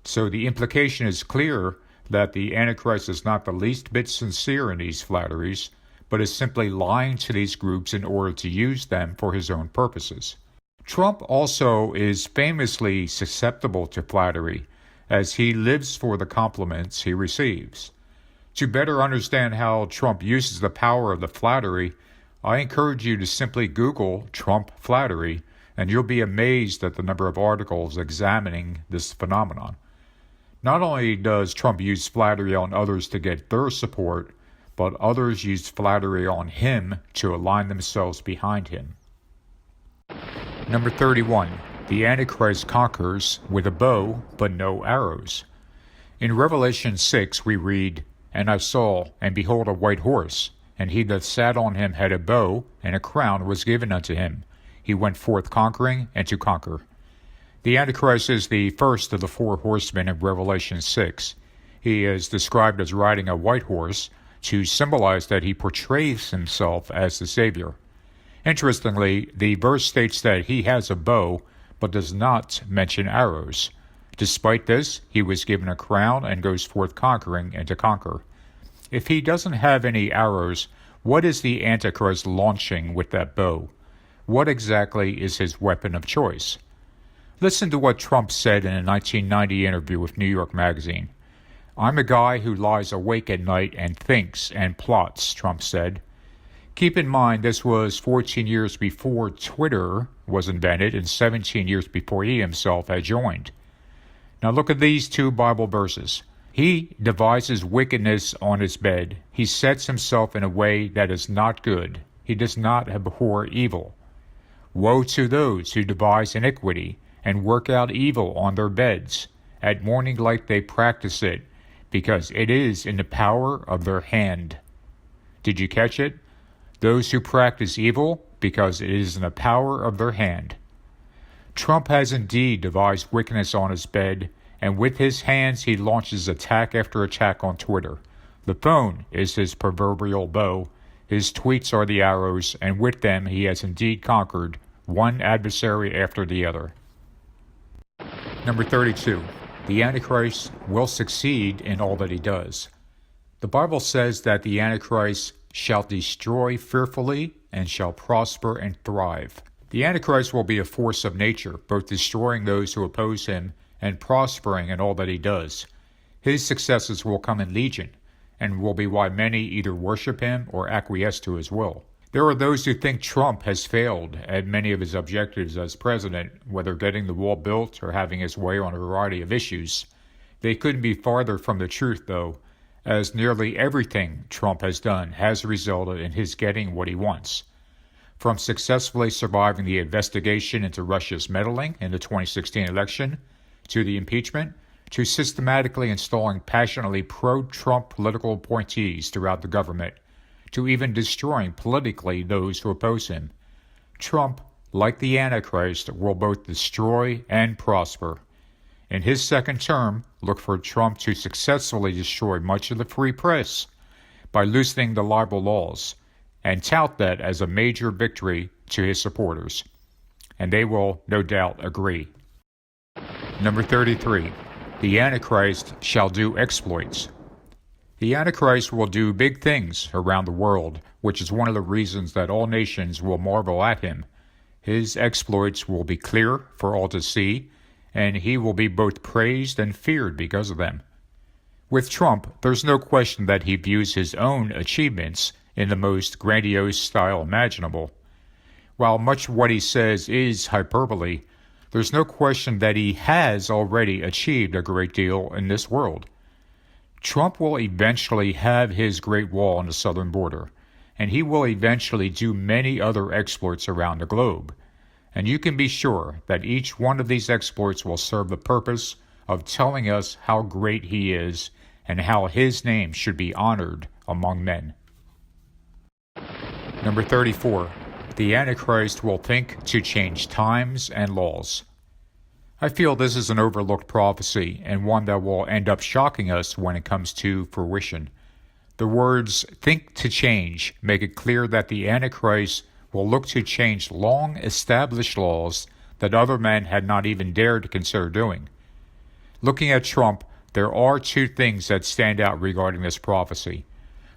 So the implication is clear that the Antichrist is not the least bit sincere in these flatteries, but is simply lying to these groups in order to use them for his own purposes. Trump also is famously susceptible to flattery, as he lives for the compliments he receives. To better understand how Trump uses the power of the flattery, I encourage you to simply Google Trump flattery, and you'll be amazed at the number of articles examining this phenomenon. Not only does Trump use flattery on others to get their support, but others use flattery on him to align themselves behind him. Number 31. The Antichrist conquers with a bow, but no arrows. In Revelation 6 we read, "And I saw, and behold a white horse, and he that sat on him had a bow, and a crown was given unto him. He went forth conquering and to conquer." The Antichrist is the first of the four horsemen in Revelation 6. He is described as riding a white horse to symbolize that he portrays himself as the Savior. Interestingly, the verse states that he has a bow, but does not mention arrows. Despite this, he was given a crown and goes forth conquering and to conquer. If he doesn't have any arrows, what is the Antichrist launching with that bow? What exactly is his weapon of choice? Listen to what Trump said in a 1990 interview with New York Magazine. "I'm a guy who lies awake at night and thinks and plots," Trump said. Keep in mind this was 14 years before Twitter was invented and 17 years before he himself had joined. Now look at these two Bible verses. "He devises wickedness on his bed. He sets himself in a way that is not good. He does not abhor evil. Woe to those who devise iniquity and work out evil on their beds. At morning light they practice it, because it is in the power of their hand." Did you catch it? Those who practice evil, because it is in the power of their hand. Trump has indeed devised wickedness on his bed, and with his hands he launches attack after attack on Twitter. The phone is his proverbial bow, his tweets are the arrows, and with them he has indeed conquered one adversary after the other. Number 32. The Antichrist will succeed in all that he does. The Bible says that the Antichrist shall destroy fearfully and shall prosper and thrive. The Antichrist will be a force of nature, both destroying those who oppose him and prospering in all that he does. His successes will come in legion, and will be why many either worship him or acquiesce to his will. There are those who think Trump has failed at many of his objectives as president, whether getting the wall built or having his way on a variety of issues. They couldn't be farther from the truth, though, as nearly everything Trump has done has resulted in his getting what he wants. From successfully surviving the investigation into Russia's meddling in the 2016 election, to the impeachment, to systematically installing passionately pro-Trump political appointees throughout the government, to even destroying politically those who oppose him. Trump, like the Antichrist, will both destroy and prosper. In his second term, look for Trump to successfully destroy much of the free press by loosening the libel laws, and tout that as a major victory to his supporters. And they will, no doubt, agree. Number 33. The Antichrist shall do exploits. The Antichrist will do big things around the world, which is one of the reasons that all nations will marvel at him. His exploits will be clear for all to see, and he will be both praised and feared because of them. With Trump, there's no question that he views his own achievements in the most grandiose style imaginable. While much of what he says is hyperbole, there's no question that he has already achieved a great deal in this world. Trump will eventually have his Great Wall on the southern border, and he will eventually do many other exploits around the globe. And you can be sure that each one of these exploits will serve the purpose of telling us how great he is and how his name should be honored among men. Number 34. The Antichrist will think to change times and laws. I feel this is an overlooked prophecy and one that will end up shocking us when it comes to fruition. The words "think to change" make it clear that the Antichrist will look to change long-established laws that other men had not even dared to consider doing. Looking at Trump, there are two things that stand out regarding this prophecy.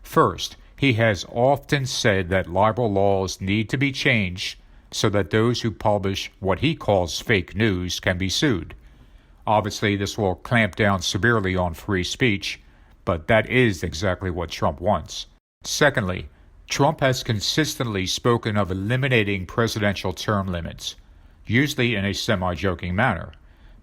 First, he has often said that libel laws need to be changed so that those who publish what he calls fake news can be sued. Obviously, this will clamp down severely on free speech, but that is exactly what Trump wants. Secondly, Trump has consistently spoken of eliminating presidential term limits, usually in a semi-joking manner.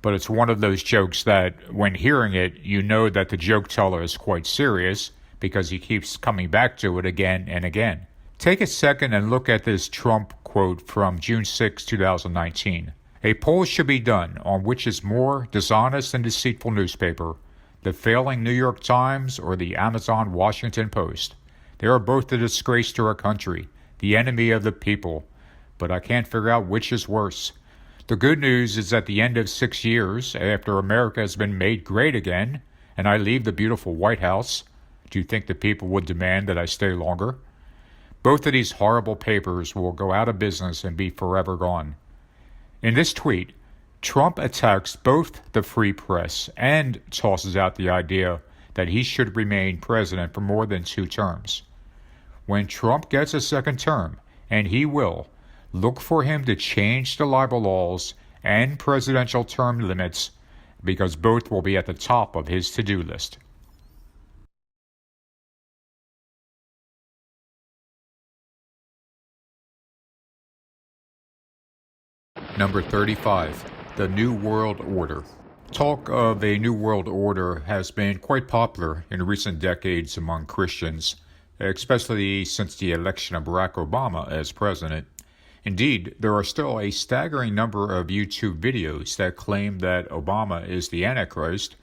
But it's one of those jokes that, when hearing it, you know that the joke teller is quite serious because he keeps coming back to it again and again. Take a second and look at this Trump quote from June 6, 2019. A poll should be done on which is more dishonest and deceitful newspaper, the failing New York Times or the Amazon Washington Post. They are both a disgrace to our country, the enemy of the people, but I can't figure out which is worse. The good news is at the end of 6 years, after America has been made great again, and I leave the beautiful White House, do you think the people would demand that I stay longer? Both of these horrible papers will go out of business and be forever gone. In this tweet, Trump attacks both the free press and tosses out the idea that he should remain president for more than 2 terms. When Trump gets a second term, and he will, look for him to change the libel laws and presidential term limits because both will be at the top of his to-do list. Number 35, the New World Order. Talk of a New World Order has been quite popular in recent decades among Christians, especially since the election of Barack Obama as president. Indeed, there are still a staggering number of YouTube videos that claim that Obama is the Antichrist,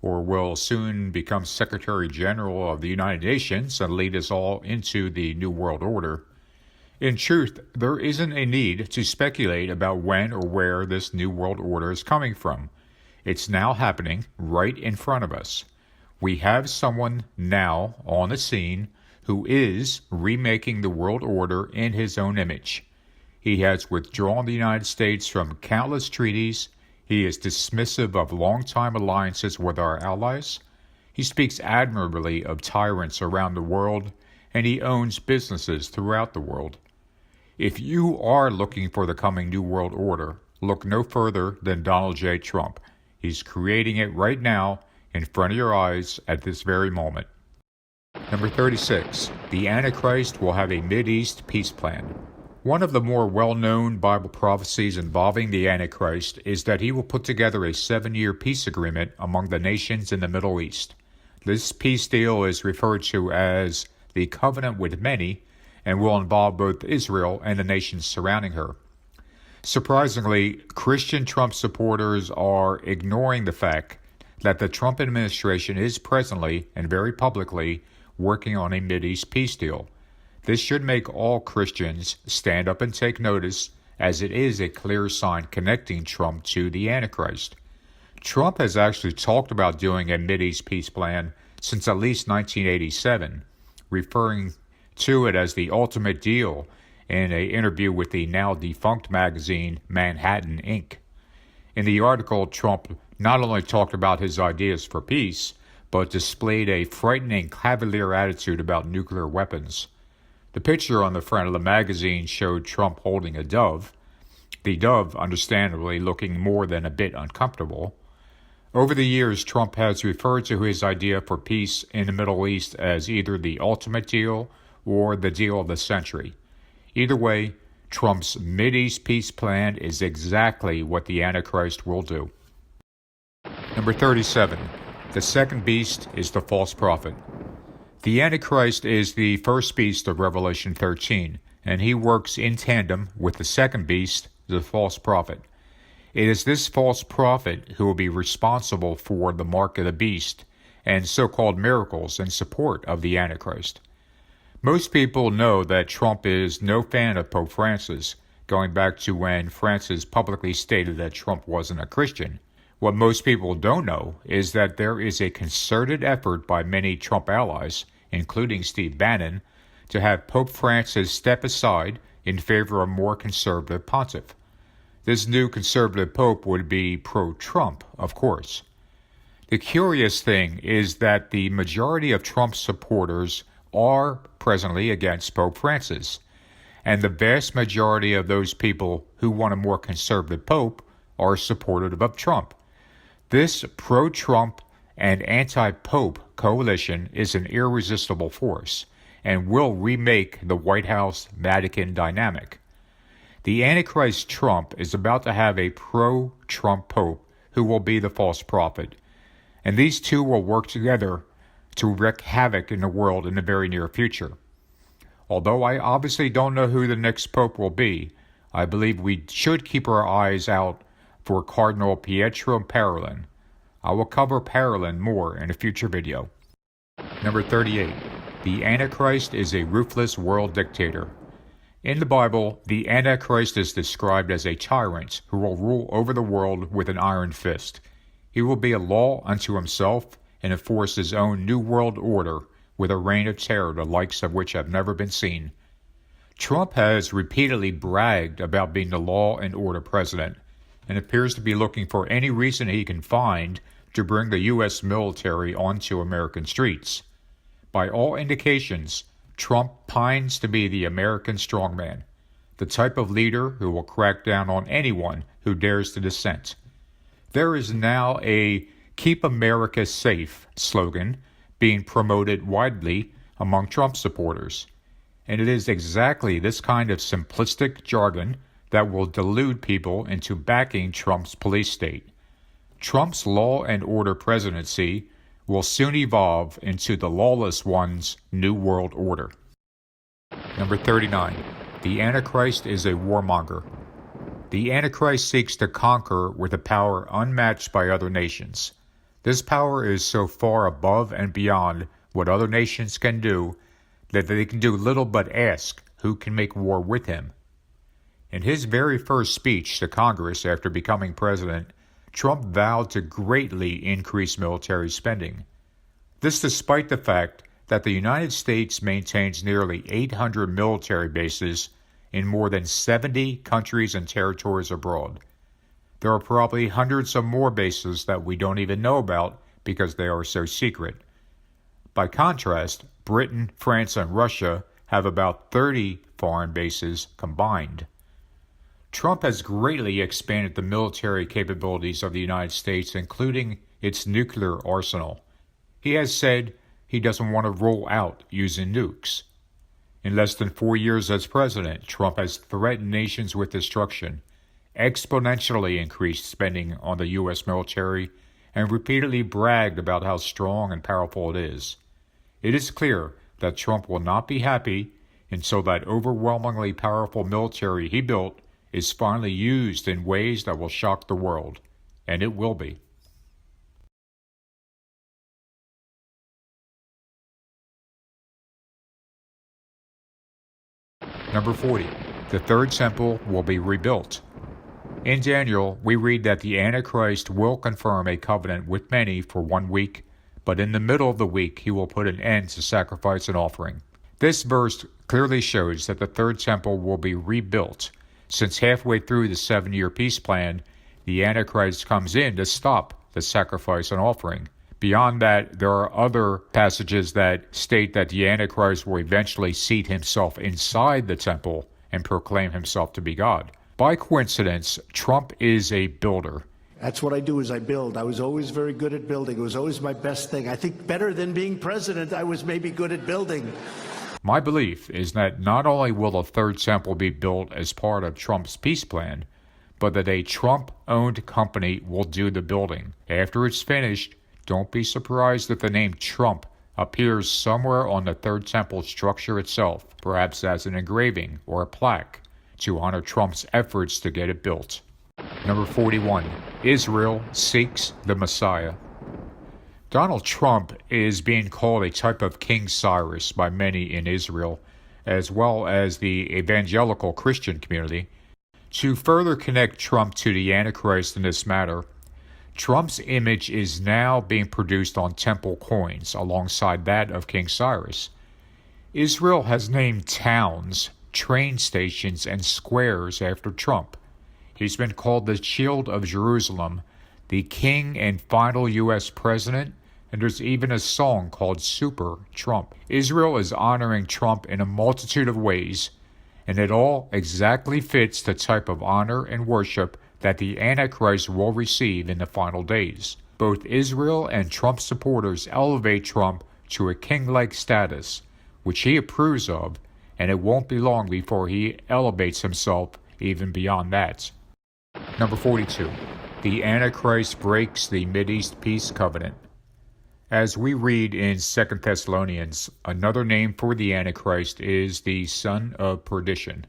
or will soon become Secretary General of the United Nations and lead us all into the New World Order. In truth, there isn't a need to speculate about when or where this New World Order is coming from. It's now happening right in front of us. We have someone now on the scene who is remaking the world order in his own image. He has withdrawn the United States from countless treaties. He is dismissive of long-time alliances with our allies. He speaks admirably of tyrants around the world, and he owns businesses throughout the world. If you are looking for the coming New World Order, look no further than Donald J. Trump. He's creating it right now in front of your eyes at this very moment. Number 36, the Antichrist will have a Mideast peace plan. One of the more well-known Bible prophecies involving the Antichrist is that he will put together a 7-year peace agreement among the nations in the Middle East. This peace deal is referred to as the Covenant with Many and will involve both Israel and the nations surrounding her. Surprisingly, Christian Trump supporters are ignoring the fact that the Trump administration is presently and very publicly working on a Mideast peace deal. This should make all Christians stand up and take notice, as it is a clear sign connecting Trump to the Antichrist. Trump has actually talked about doing a Mideast peace plan since at least 1987, referring to it as the ultimate deal in an interview with the now defunct magazine Manhattan Inc. In the article, Trump not only talked about his ideas for peace, but displayed a frightening cavalier attitude about nuclear weapons. The picture on the front of the magazine showed Trump holding a dove, the dove understandably looking more than a bit uncomfortable. Over the years, Trump has referred to his idea for peace in the Middle East as either the ultimate deal or the deal of the century. Either way, Trump's Mideast peace plan is exactly what the Antichrist will do. Number 37. The second beast is the false prophet. The Antichrist is the first beast of Revelation 13, and he works in tandem with the second beast, the false prophet. It is this false prophet who will be responsible for the mark of the beast and so-called miracles in support of the Antichrist. Most people know that Trump is no fan of Pope Francis, going back to when Francis publicly stated that Trump wasn't a Christian. What most people don't know is that there is a concerted effort by many Trump allies, including Steve Bannon, to have Pope Francis step aside in favor of a more conservative pontiff. This new conservative pope would be pro-Trump, of course. The curious thing is that the majority of Trump's supporters are presently against Pope Francis, and the vast majority of those people who want a more conservative pope are supportive of Trump. This pro-Trump and anti-pope coalition is an irresistible force and will remake the White House-Vatican dynamic. The Antichrist Trump is about to have a pro-Trump pope who will be the false prophet, and these two will work together to wreak havoc in the world in the very near future. Although I obviously don't know who the next pope will be, I believe we should keep our eyes out for Cardinal Pietro Parolin. I will cover Parolin more in a future video. Number 38. The Antichrist is a ruthless world dictator. In the Bible, the Antichrist is described as a tyrant who will rule over the world with an iron fist. He will be a law unto himself and enforce his own new world order with a reign of terror the likes of which have never been seen. Trump has repeatedly bragged about being the law and order president and appears to be looking for any reason he can find to bring the U.S. military onto American streets. By all indications, Trump pines to be the American strongman, the type of leader who will crack down on anyone who dares to dissent. There is now a Keep America Safe slogan being promoted widely among Trump supporters, and it is exactly this kind of simplistic jargon that will delude people into backing Trump's police state. Trump's law and order presidency will soon evolve into the lawless one's new world order. Number 39. The Antichrist is a warmonger. The Antichrist seeks to conquer with a power unmatched by other nations. This power is so far above and beyond what other nations can do that they can do little but ask who can make war with him. In his very first speech to Congress after becoming president, Trump vowed to greatly increase military spending. This despite the fact that the United States maintains nearly 800 military bases in more than 70 countries and territories abroad. There are probably hundreds of more bases that we don't even know about because they are so secret. By contrast, Britain, France, and Russia have about 30 foreign bases combined. Trump has greatly expanded the military capabilities of the United States, including its nuclear arsenal. He has said he doesn't want to roll out using nukes. In less than 4 years as president, Trump has threatened nations with destruction, exponentially increased spending on the U.S. military, and repeatedly bragged about how strong and powerful it is. It is clear that Trump will not be happy until that overwhelmingly powerful military he built is finally used in ways that will shock the world, and it will be. Number 40. The third temple will be rebuilt. In Daniel, we read that the Antichrist will confirm a covenant with many for 1 week, but in the middle of the week he will put an end to sacrifice and offering. This verse clearly shows that the third temple will be rebuilt, since halfway through the 7-year peace plan, the Antichrist comes in to stop the sacrifice and offering. Beyond that, there are other passages that state that the Antichrist will eventually seat himself inside the temple and proclaim himself to be God. By coincidence, Trump is a builder. That's what I do, is I build. I was always very good at building. It was always my best thing. I think better than being president, I was maybe good at building. My belief is that not only will a third temple be built as part of Trump's peace plan, but that a Trump-owned company will do the building. After it's finished, don't be surprised if the name Trump appears somewhere on the third temple structure itself, perhaps as an engraving or a plaque, to honor Trump's efforts to get it built. Number 41. Israel seeks the Messiah. Donald Trump is being called a type of King Cyrus by many in Israel, as well as the evangelical Christian community. To further connect Trump to the Antichrist in this matter, Trump's image is now being produced on temple coins alongside that of King Cyrus. Israel has named towns, train stations, and squares after Trump. He's been called the Shield of Jerusalem, the King and final U.S. President, and there's even a song called Super Trump. Israel is honoring Trump in a multitude of ways, and it all exactly fits the type of honor and worship that the Antichrist will receive in the final days. Both Israel and Trump supporters elevate Trump to a king-like status, which he approves of, and it won't be long before he elevates himself even beyond that. Number 42. The Antichrist breaks the Mideast peace covenant. As we read in 2 Thessalonians, another name for the Antichrist is the son of perdition.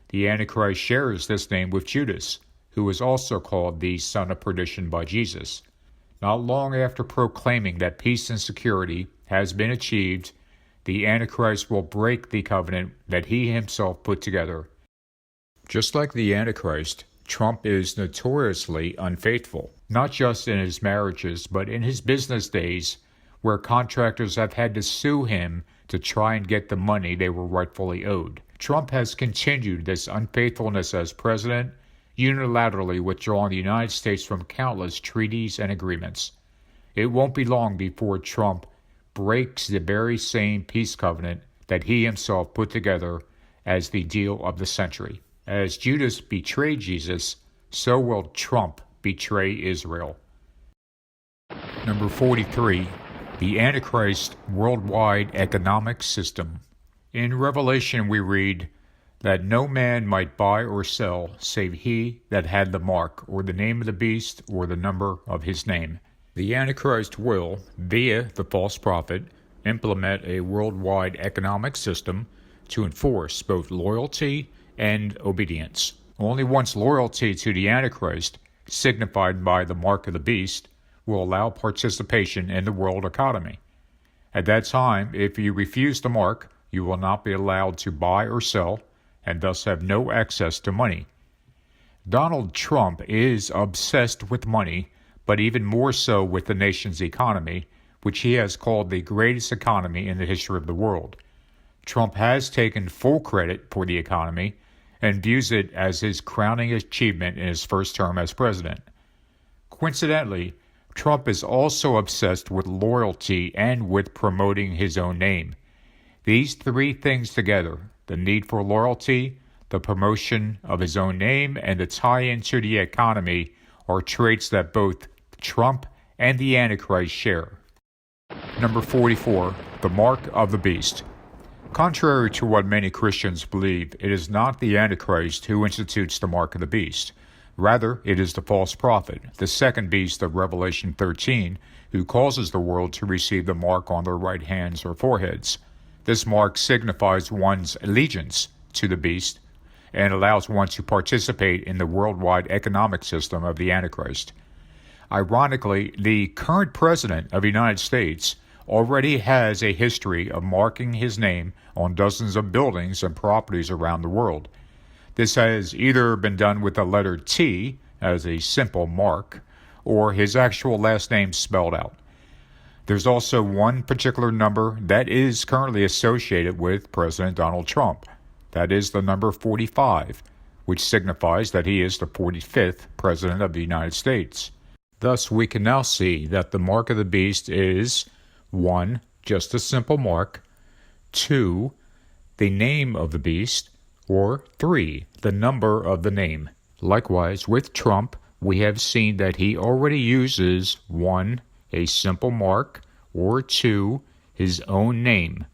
The Antichrist shares this name with Judas, who is also called the son of perdition by Jesus. Not long after proclaiming that peace and security has been achieved, the Antichrist will break the covenant that he himself put together. Just like the Antichrist, Trump is notoriously unfaithful, not just in his marriages, but in his business days, where contractors have had to sue him to try and get the money they were rightfully owed. Trump has continued this unfaithfulness as president, unilaterally withdrawing the United States from countless treaties and agreements. It won't be long before Trump breaks the very same peace covenant that he himself put together as the deal of the century. As Judas betrayed Jesus, so will Trump betray Israel. Number 43. The Antichrist Worldwide Economic System. In Revelation we read that no man might buy or sell save he that had the mark, or the name of the beast, or the number of his name. The Antichrist will, via the false prophet, implement a worldwide economic system to enforce both loyalty and obedience. Only once loyalty to the Antichrist, signified by the mark of the beast, will allow participation in the world economy. At that time, if you refuse the mark, you will not be allowed to buy or sell, and thus have no access to money. Donald Trump is obsessed with money, but even more so with the nation's economy, which he has called the greatest economy in the history of the world. Trump has taken full credit for the economy and views it as his crowning achievement in his first term as president. Coincidentally, Trump is also obsessed with loyalty and with promoting his own name. These three things together, the need for loyalty, the promotion of his own name, and the tie-in to the economy, are traits that both Trump and the Antichrist share. Number 44. The Mark of the Beast. Contrary to what many Christians believe, it is not the Antichrist who institutes the mark of the beast. Rather, it is the false prophet, the second beast of Revelation 13, who causes the world to receive the mark on their right hands or foreheads. This mark signifies one's allegiance to the beast and allows one to participate in the worldwide economic system of the Antichrist. Ironically, the current president of the United States already has a history of marking his name on dozens of buildings and properties around the world. This has either been done with the letter T as a simple mark, or his actual last name spelled out. There's also one particular number that is currently associated with President Donald Trump. That is the number 45, which signifies that he is the 45th President of the United States. Thus, we can now see that the mark of the beast is 1. Just a simple mark, 2. The name of the beast, or 3. The number of the name. Likewise, with Trump, we have seen that he already uses 1. A simple mark, or 2. His own name.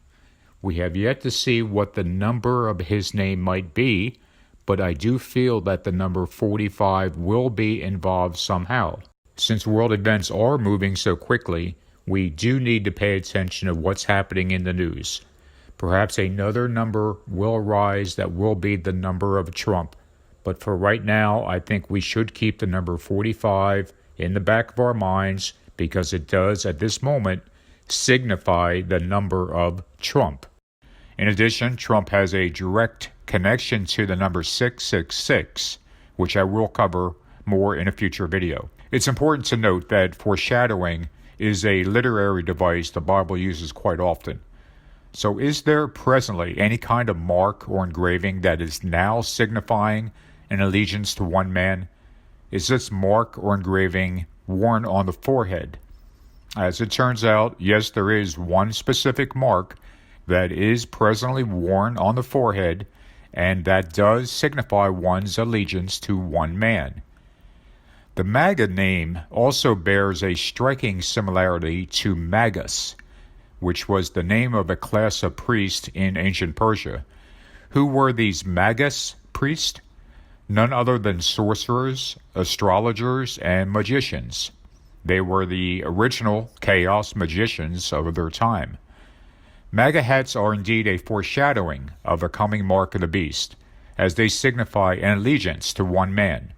We have yet to see what the number of his name might be, but I do feel that the number 45 will be involved somehow. Since world events are moving so quickly, we do need to pay attention to what's happening in the news. Perhaps another number will arise that will be the number of Trump. But for right now, I think we should keep the number 45 in the back of our minds, because it does, at this moment, signify the number of Trump. In addition, Trump has a direct connection to the number 666, which I will cover more in a future video. It's important to note that foreshadowing is a literary device the Bible uses quite often. So is there presently any kind of mark or engraving that is now signifying an allegiance to one man? Is this mark or engraving worn on the forehead? As it turns out, yes, there is one specific mark that is presently worn on the forehead, and that does signify one's allegiance to one man. The MAGA name also bears a striking similarity to Magus, which was the name of a class of priests in ancient Persia. Who were these Magus priests? None other than sorcerers, astrologers, and magicians. They were the original chaos magicians of their time. MAGA hats are indeed a foreshadowing of the coming mark of the beast, as they signify an allegiance to one man,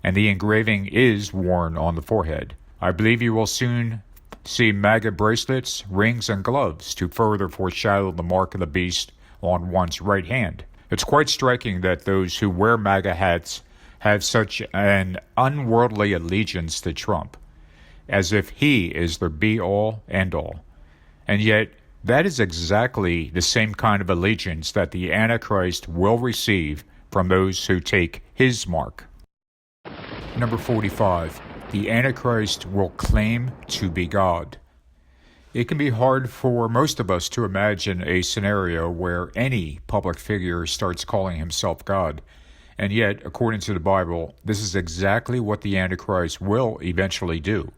and the engraving is worn on the forehead. I believe you will soon see MAGA bracelets, rings, and gloves to further foreshadow the mark of the beast on one's right hand. It's quite striking that those who wear MAGA hats have such an unworldly allegiance to Trump, as if he is their be-all, end-all. And yet, that is exactly the same kind of allegiance that the Antichrist will receive from those who take his mark. Number 45. The Antichrist will claim to be God. It can be hard for most of us to imagine a scenario where any public figure starts calling himself God. And yet, according to the Bible, this is exactly what the Antichrist will eventually do.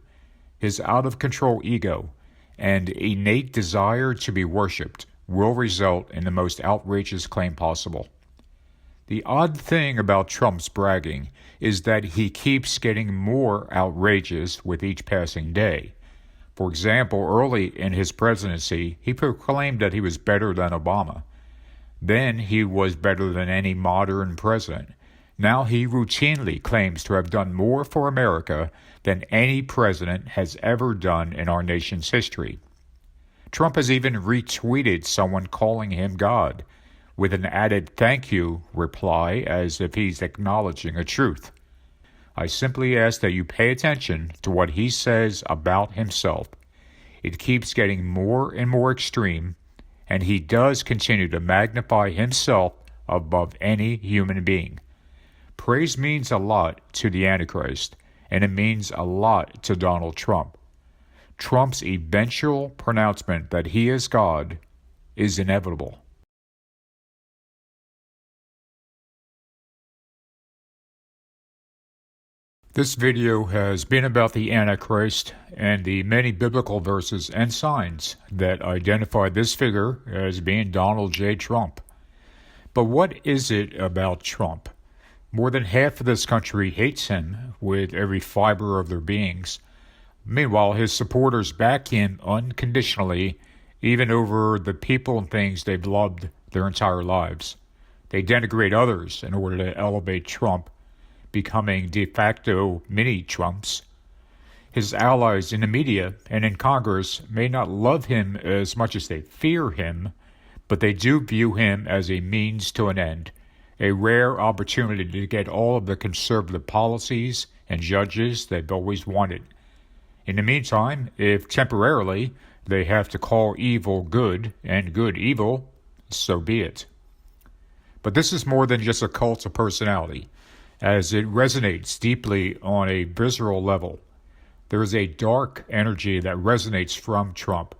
His out-of-control ego and innate desire to be worshipped will result in the most outrageous claim possible. The odd thing about Trump's bragging is that he keeps getting more outrageous with each passing day. For example, early in his presidency, he proclaimed that he was better than Obama. Then he was better than any modern president. Now he routinely claims to have done more for America than any president has ever done in our nation's history. Trump has even retweeted someone calling him God, with an added thank you reply as if he's acknowledging a truth. I simply ask that you pay attention to what he says about himself. It keeps getting more and more extreme, and he does continue to magnify himself above any human being. Praise means a lot to the Antichrist, and it means a lot to Donald Trump. Trump's eventual pronouncement that he is God is inevitable. This video has been about the Antichrist and the many biblical verses and signs that identify this figure as being Donald J. Trump. But what is it about Trump? More than half of this country hates him with every fiber of their beings. Meanwhile, his supporters back him unconditionally, even over the people and things they've loved their entire lives. They denigrate others in order to elevate Trump, becoming de facto mini-Trumps. His allies in the media and in Congress may not love him as much as they fear him, but they do view him as a means to an end, a rare opportunity to get all of the conservative policies and judges they've always wanted. In the meantime, if temporarily they have to call evil good and good evil, so be it. But this is more than just a cult of personality, as it resonates deeply on a visceral level. There is a dark energy that resonates from Trump,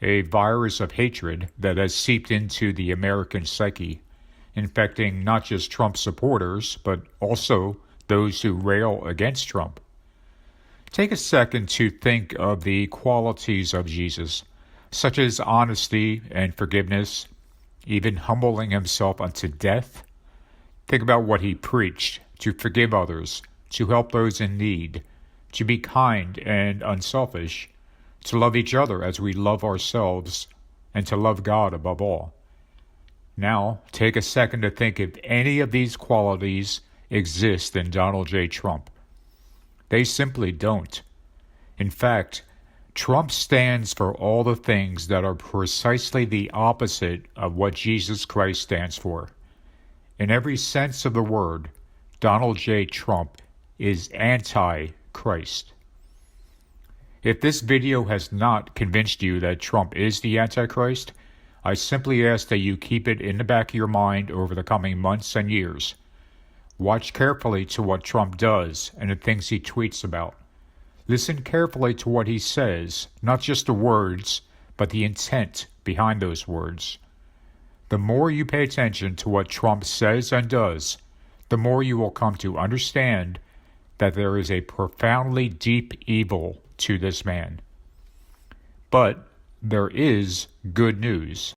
a virus of hatred that has seeped into the American psyche, infecting not just Trump supporters, but also those who rail against Trump. Take a second to think of the qualities of Jesus, such as honesty and forgiveness, even humbling himself unto death. Think about what he preached: to forgive others, to help those in need, to be kind and unselfish, to love each other as we love ourselves, and to love God above all. Now, take a second to think if any of these qualities exist in Donald J. Trump. They simply don't. In fact, Trump stands for all the things that are precisely the opposite of what Jesus Christ stands for. In every sense of the word, Donald J. Trump is anti-Christ. If this video has not convinced you that Trump is the Antichrist, I simply ask that you keep it in the back of your mind over the coming months and years. Watch carefully to what Trump does and the things he tweets about. Listen carefully to what he says, not just the words, but the intent behind those words. The more you pay attention to what Trump says and does, the more you will come to understand that there is a profoundly deep evil to this man. But there is good news.